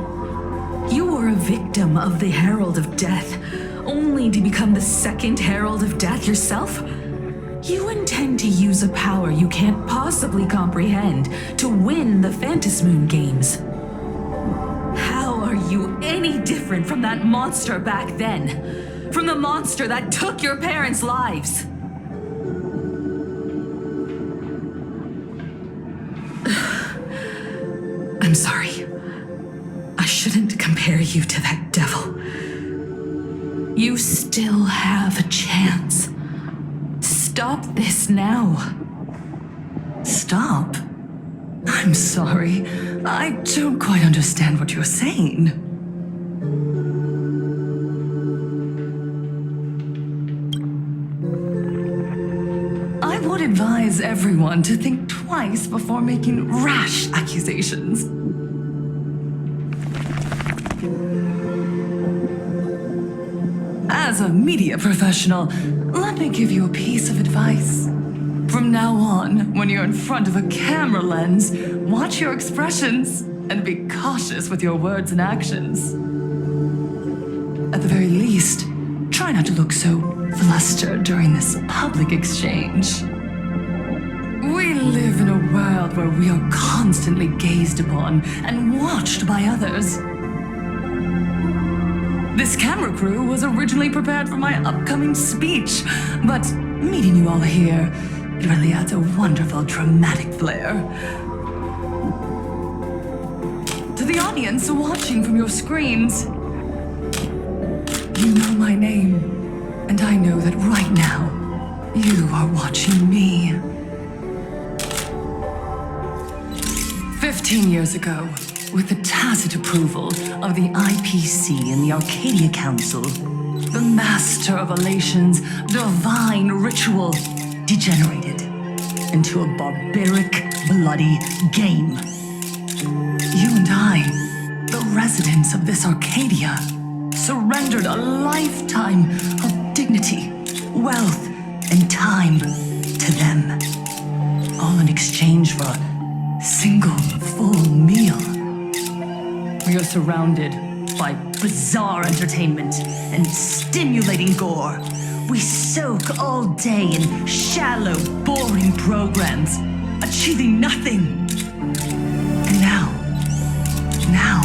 You were a victim of the Herald of Death, only to become the second Herald of Death yourself? You intend to use a power you can't possibly comprehend to win the Phantasmoon games. How are you any different from that monster back then? From the monster that took your parents' lives? I'm sorry. I shouldn't compare you to that devil. You still have a chance. Stop this now. Stop? I'm sorry. I don't quite understand what you're saying. I would advise everyone to think twice before making rash accusations. As a media professional, let me give you a piece of advice. From now on, when you're in front of a camera lens, watch your expressions and be cautious with your words and actions. At the very least, try not to look so flustered during this public exchange. We live in a world where we are constantly gazed upon and watched by others. This camera crew was originally prepared for my upcoming speech, but meeting you all here, it really adds a wonderful dramatic flair. To the audience watching from your screens, you know my name, and I know that right now, you are watching me. 15 years ago, with the tacit approval of the IPC and the Arcadia Council, the master of Elation's divine ritual degenerated into a barbaric, bloody game. You and I residents of this Arcadia surrendered a lifetime of dignity, wealth, and time to them, all in exchange for a single full meal. We are surrounded by bizarre entertainment and stimulating gore. We soak all day in shallow, boring programs, achieving nothing. And now,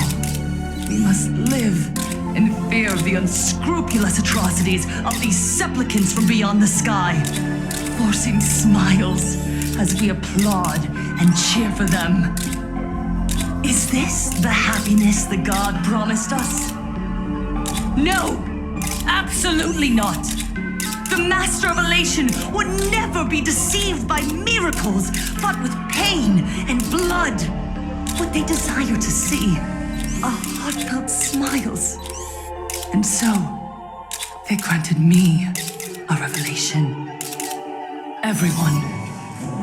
we must live in fear of the unscrupulous atrocities of these supplicants from beyond the sky, forcing smiles as we applaud and cheer for them. Is this the happiness the god promised us? No, absolutely not. The Master of Elation would never be deceived by miracles, but with pain and blood. What they desire to see are heartfelt smiles. And so, they granted me a revelation. Everyone,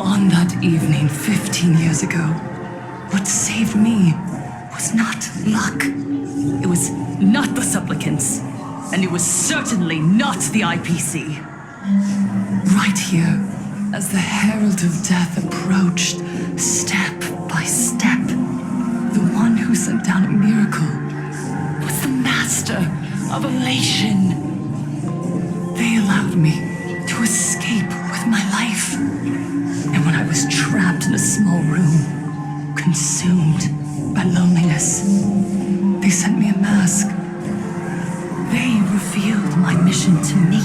on that evening 15 years ago, what saved me was not luck. It was not the supplicants, and it was certainly not the IPC. Right here, as the Herald of Death approached, step by step, the one who sent down a miracle was the Master of Elation. They allowed me to escape with my life. And when I was trapped in a small room, consumed by loneliness, they sent me a mask. They revealed my mission to me,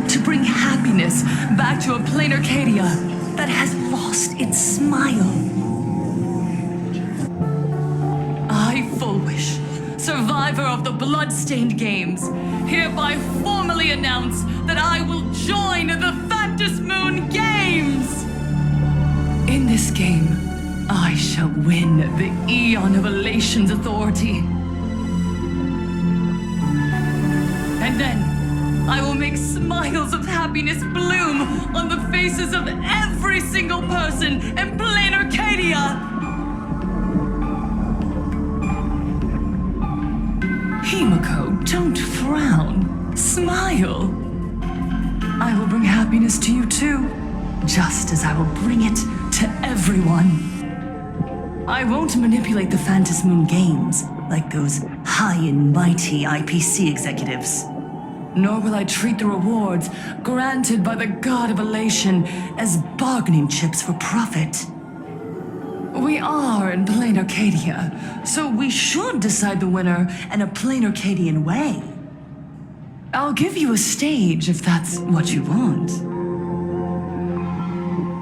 to bring happiness back to a plain Arcadia that has lost its smile. I, Fullwish, survivor of the blood-stained games, hereby formally announce that I will join the Phantom Moon Games! In this game, I shall win the Eon of Elation's authority. And then, I will make smiles of happiness bloom on the faces of every single person in plain Arcadia! Himiko, don't frown. Smile. I will bring happiness to you too, just as I will bring it to everyone. I won't manipulate the Phantom Moon Games like those high and mighty IPC executives. Nor will I treat the rewards granted by the God of Elation as bargaining chips for profit. We are in plain Arcadia, so we should decide the winner in a plain Arcadian way. I'll give you a stage if that's what you want.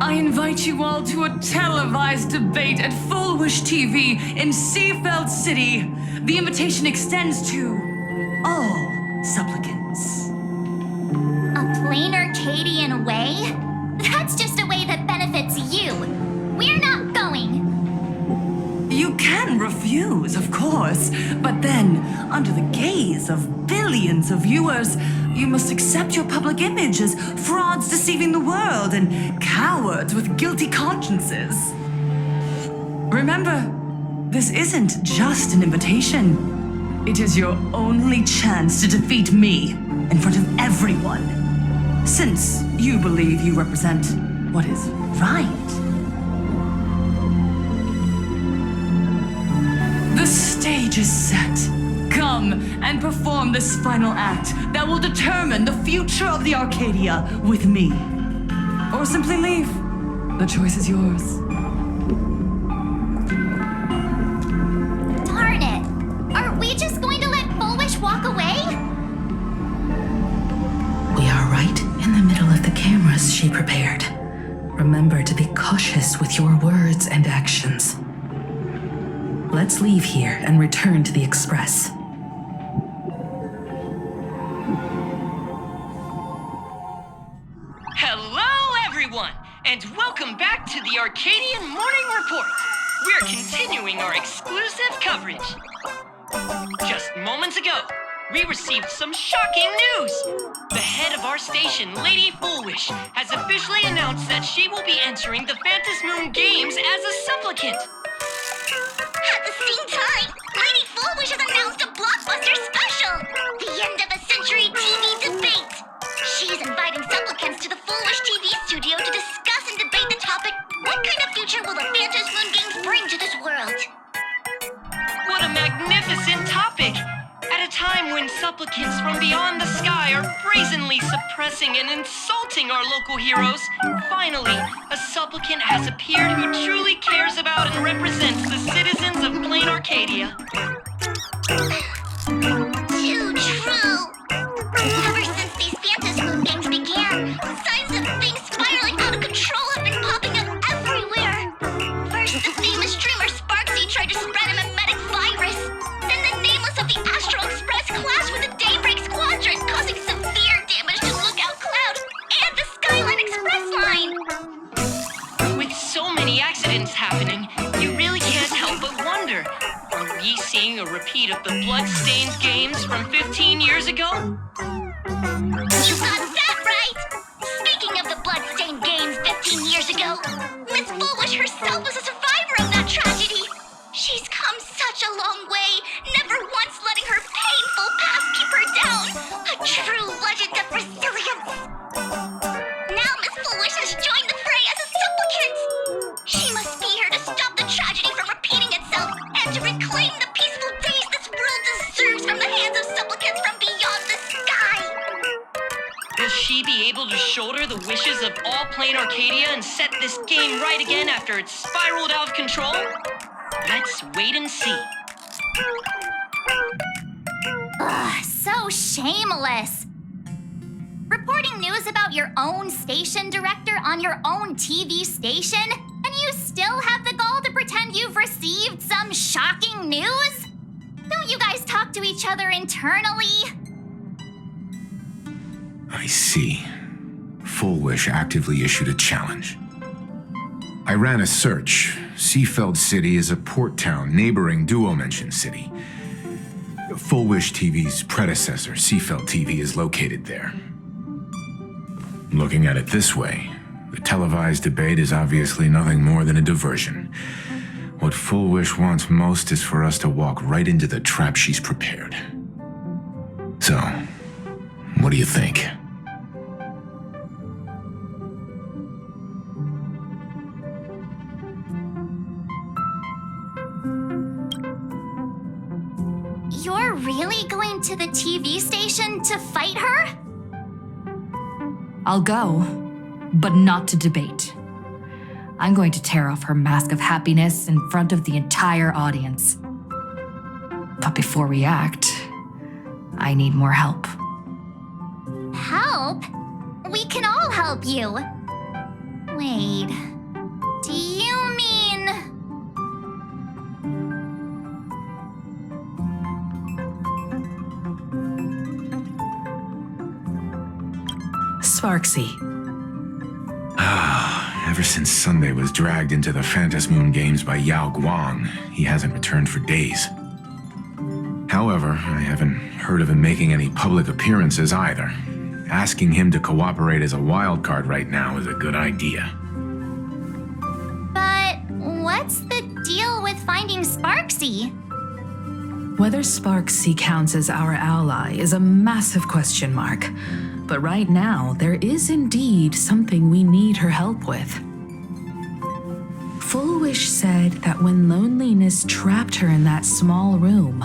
I invite you all to a televised debate at Fullwish TV in Seafeld City. The invitation extends to all supplicants. A plain Arcadian way? That's just a way that benefits you. We're not going. You can refuse, of course, but then, under the gaze of billions of viewers, you must accept your public image as frauds deceiving the world and cowards with guilty consciences. Remember, this isn't just an invitation. It is your only chance to defeat me in front of everyone, since you believe you represent what is right. The stage is set. Come and perform this final act that will determine the future of the Arcadia with me. Or simply leave. The choice is yours. Darn it! Are we just going to let Fullwish walk away? We are right in the middle of the cameras she prepared. Remember to be cautious with your words and actions. Let's leave here and return to the Express. Hello, everyone, and welcome back to the Arcadian Morning Report. We're continuing our exclusive coverage. Just moments ago, we received some shocking news. The head of our station, Lady Fullwish, has officially announced that she will be entering the Phantom Moon Games as a supplicant. At the same time, Lady Fullwish a magnificent topic! At a time when supplicants from beyond the sky are brazenly suppressing and insulting our local heroes, finally, a supplicant has appeared who truly cares about and represents the citizens of Plain Arcadia. Too true. Ever since these Fantasy Moon games began, signs of things spiraling out of control have been popping up everywhere. First, the famous streamer Sparksy tried to spread a mimetic virus. Then the nameless of the Astral Express clashed with the Daybreak Squadron, causing severe damage to Lookout Cloud and the Skyline Express line. With so many accidents happening, you really can't help but wonder, are we seeing a repeat of the blood-stained games from 15 years ago? You got that right! Speaking of the blood-stained games 15 years ago, Miss Foolish herself was a survivor of that tragedy. She's come such a long way, never once letting her painful past keep her down. A true legend of resilience. Now Miss Foolish has joined the fray as a supplicant. She must be here to stop the tragedy from repeating itself and to reclaim the peaceful days this world deserves from the hands of supplicants from beyond the sky. Will she be able to shoulder the wishes of all Plain Arcadia and set this game right again after it's spiraled out of control? Let's wait and see. Ugh, so shameless. Reporting news about your own station director on your own TV station, and you still have the gall to pretend you've received some shocking news? Don't you guys talk to each other internally? I see. Full Wish actively issued a challenge. I ran a search. Seafeld City is a port town neighboring Duo-Mention City. Full Wish TV's predecessor, Seafeld TV, is located there. Looking at it this way, the televised debate is obviously nothing more than a diversion. What Full Wish wants most is for us to walk right into the trap she's prepared. So, what do you think? You're really going to the TV station to fight her? I'll go, but not to debate. I'm going to tear off her mask of happiness in front of the entire audience. But before we act, I need more help. Help? We can all help you. Wait, do you mean... Sparksy. Ever since Sunday was dragged into the Fantasy Moon games by Yao Guang, he hasn't returned for days. However, I haven't heard of him making any public appearances either. Asking him to cooperate as a wild card right now is a good idea. But what's the deal with finding Sparksy? Whether Sparksy counts as our ally is a massive question mark. But right now, there is indeed something we need her help with. Full Wish said that when loneliness trapped her in that small room,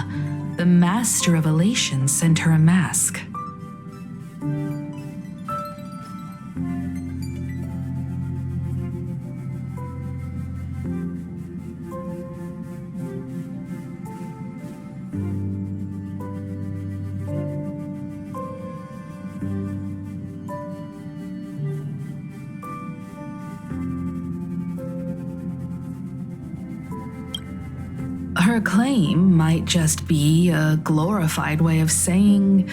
the Master of Elation sent her a mask. Her claim might just be a glorified way of saying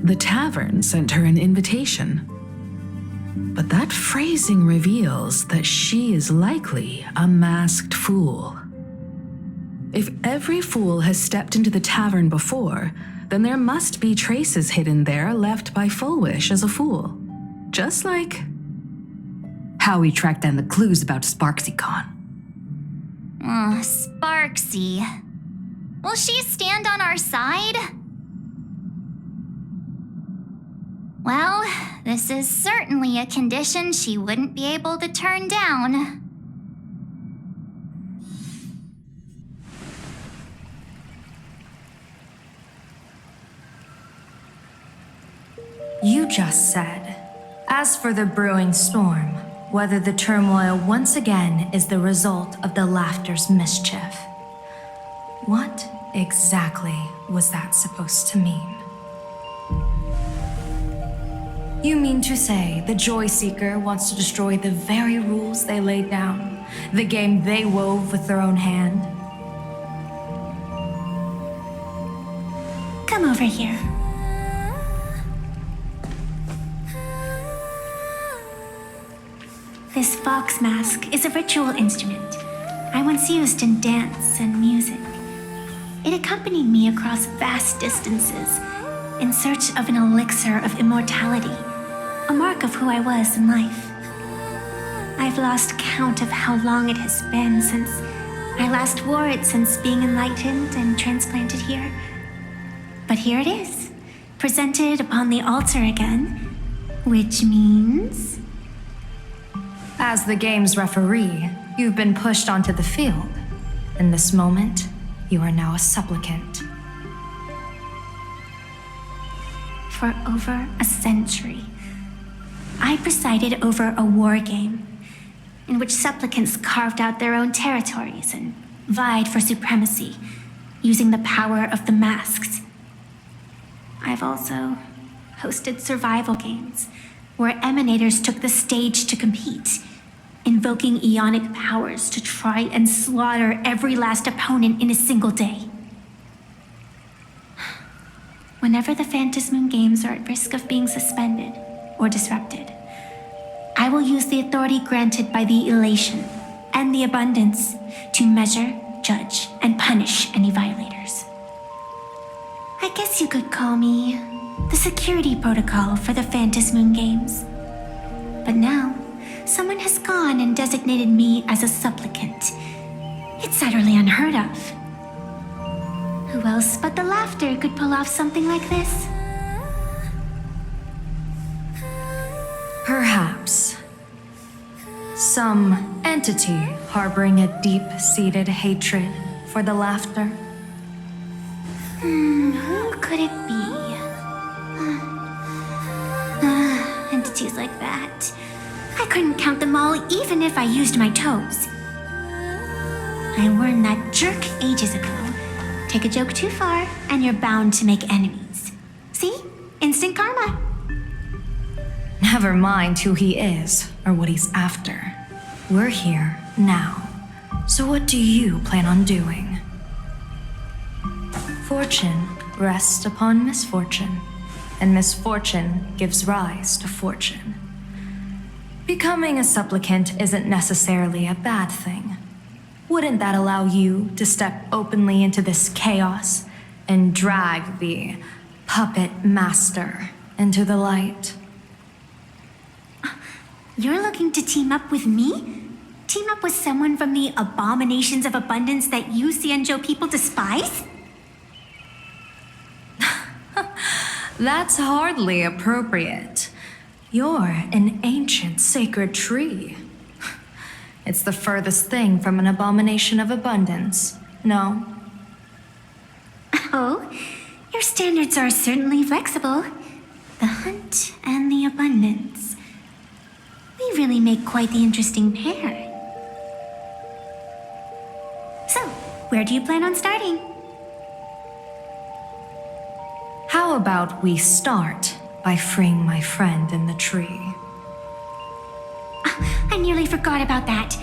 the tavern sent her an invitation. But that phrasing reveals that she is likely a masked fool. If every fool has stepped into the tavern before, then there must be traces hidden there left by Full Wish as a fool. Just like how we tracked down the clues about SparksyCon. Sparksy. Will she stand on our side? Well, this is certainly a condition she wouldn't be able to turn down. You just said, as for the brewing storm, whether the turmoil once again is the result of the laughter's mischief. What exactly was that supposed to mean? You mean to say the Joy Seeker wants to destroy the very rules they laid down, the game they wove with their own hand? Come over here. This fox mask is a ritual instrument I once used in dance and music. It accompanied me across vast distances in search of an elixir of immortality, a mark of who I was in life. I've lost count of how long it has been since I last wore it since being enlightened and transplanted here. But here it is, presented upon the altar again, which means... As the game's referee, you've been pushed onto the field. In this moment, you are now a supplicant. For over a century, I presided over a war game in which supplicants carved out their own territories and vied for supremacy using the power of the masks. I've also hosted survival games where emanators took the stage to compete, invoking eonic powers to try and slaughter every last opponent in a single day. Whenever the Phantasmoon games are at risk of being suspended or disrupted, I will use the authority granted by the elation and the abundance to measure, judge, and punish any violators. I guess you could call me the security protocol for the Phantasmoon games. But now, someone has gone and designated me as a supplicant. It's utterly unheard of. Who else but the laughter could pull off something like this? Perhaps. Some entity harboring a deep-seated hatred for the laughter. Who could it be? Entities like that. I couldn't count them all even if I used my toes. I warned that jerk ages ago. Take a joke too far, and you're bound to make enemies. See? Instant karma. Never mind who he is or what he's after. We're here now. So what do you plan on doing? Fortune rests upon misfortune, and misfortune gives rise to fortune. Becoming a supplicant isn't necessarily a bad thing. Wouldn't that allow you to step openly into this chaos and drag the puppet master into the light? You're looking to team up with me? Team up with someone from the abominations of abundance that you Xianzhou people despise? That's hardly appropriate. You're an ancient sacred tree. It's the furthest thing from an abomination of abundance, no? Oh, your standards are certainly flexible. The hunt and the abundance. We really make quite the interesting pair. So, where do you plan on starting? How about we start by freeing my friend in the tree? I nearly forgot about that.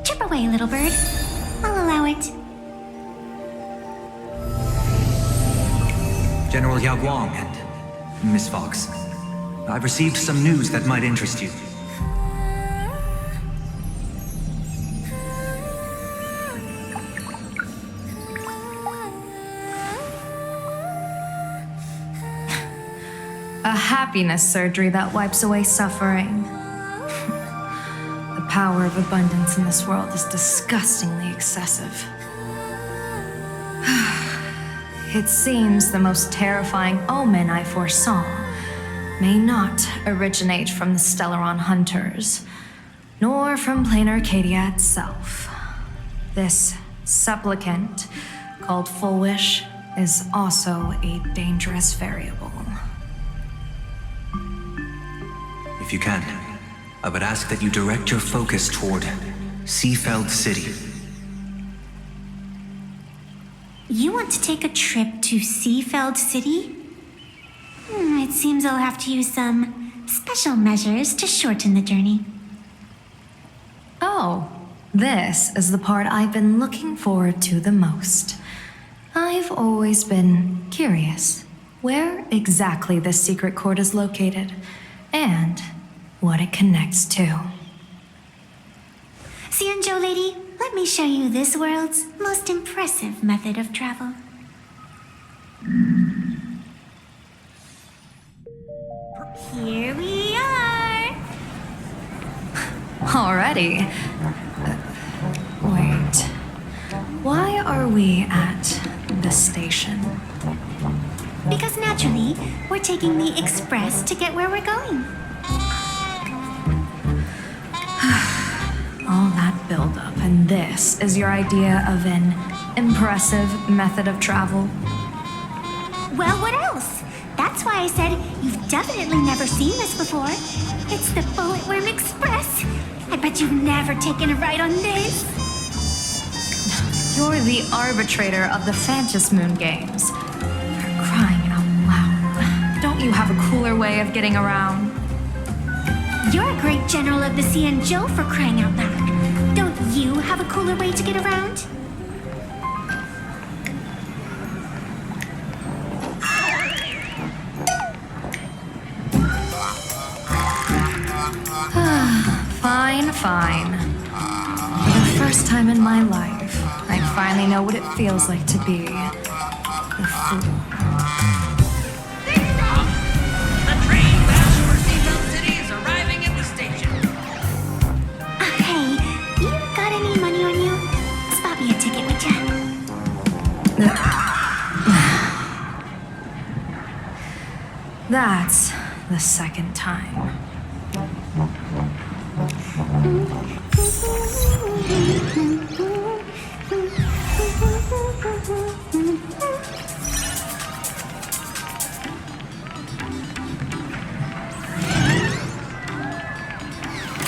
Chip away, little bird. I'll allow it. General Yao Guang and Miss Fox, I've received some news that might interest you. A happiness surgery that wipes away suffering. The power of abundance in this world is disgustingly excessive. It seems the most terrifying omen I foresaw may not originate from the Stellaron hunters, nor from plain Arcadia itself. This supplicant, called Full Wish, is also a dangerous variable. If you can, I would ask that you direct your focus toward Seafeld City. You want to take a trip to Seafeld City? It seems I'll have to use some special measures to shorten the journey. Oh, this is the part I've been looking forward to the most. I've always been curious where exactly this secret court is located and what it connects to. Xianzhou lady, let me show you this world's most impressive method of travel. Here we are! Already? Wait. Why are we at the station? Because naturally, we're taking the express to get where we're going. All that buildup, and this is your idea of an impressive method of travel? Well, what else? That's why I said you've definitely never seen this before. It's the Bulletworm Express. I bet you've never taken a ride on this. You're the arbitrator of the Phantom Moon games. For crying out loud. Don't you have a cooler way of getting around? You're a great general of the Xianzhou, for crying out loud. Don't you have a cooler way to get around? Fine. For the first time in my life, I finally know what it feels like to be a fool. The train bound for Seafeld City is arriving at the station. Hey, you got any money on you? Spot me a ticket, would ya? That's the second time.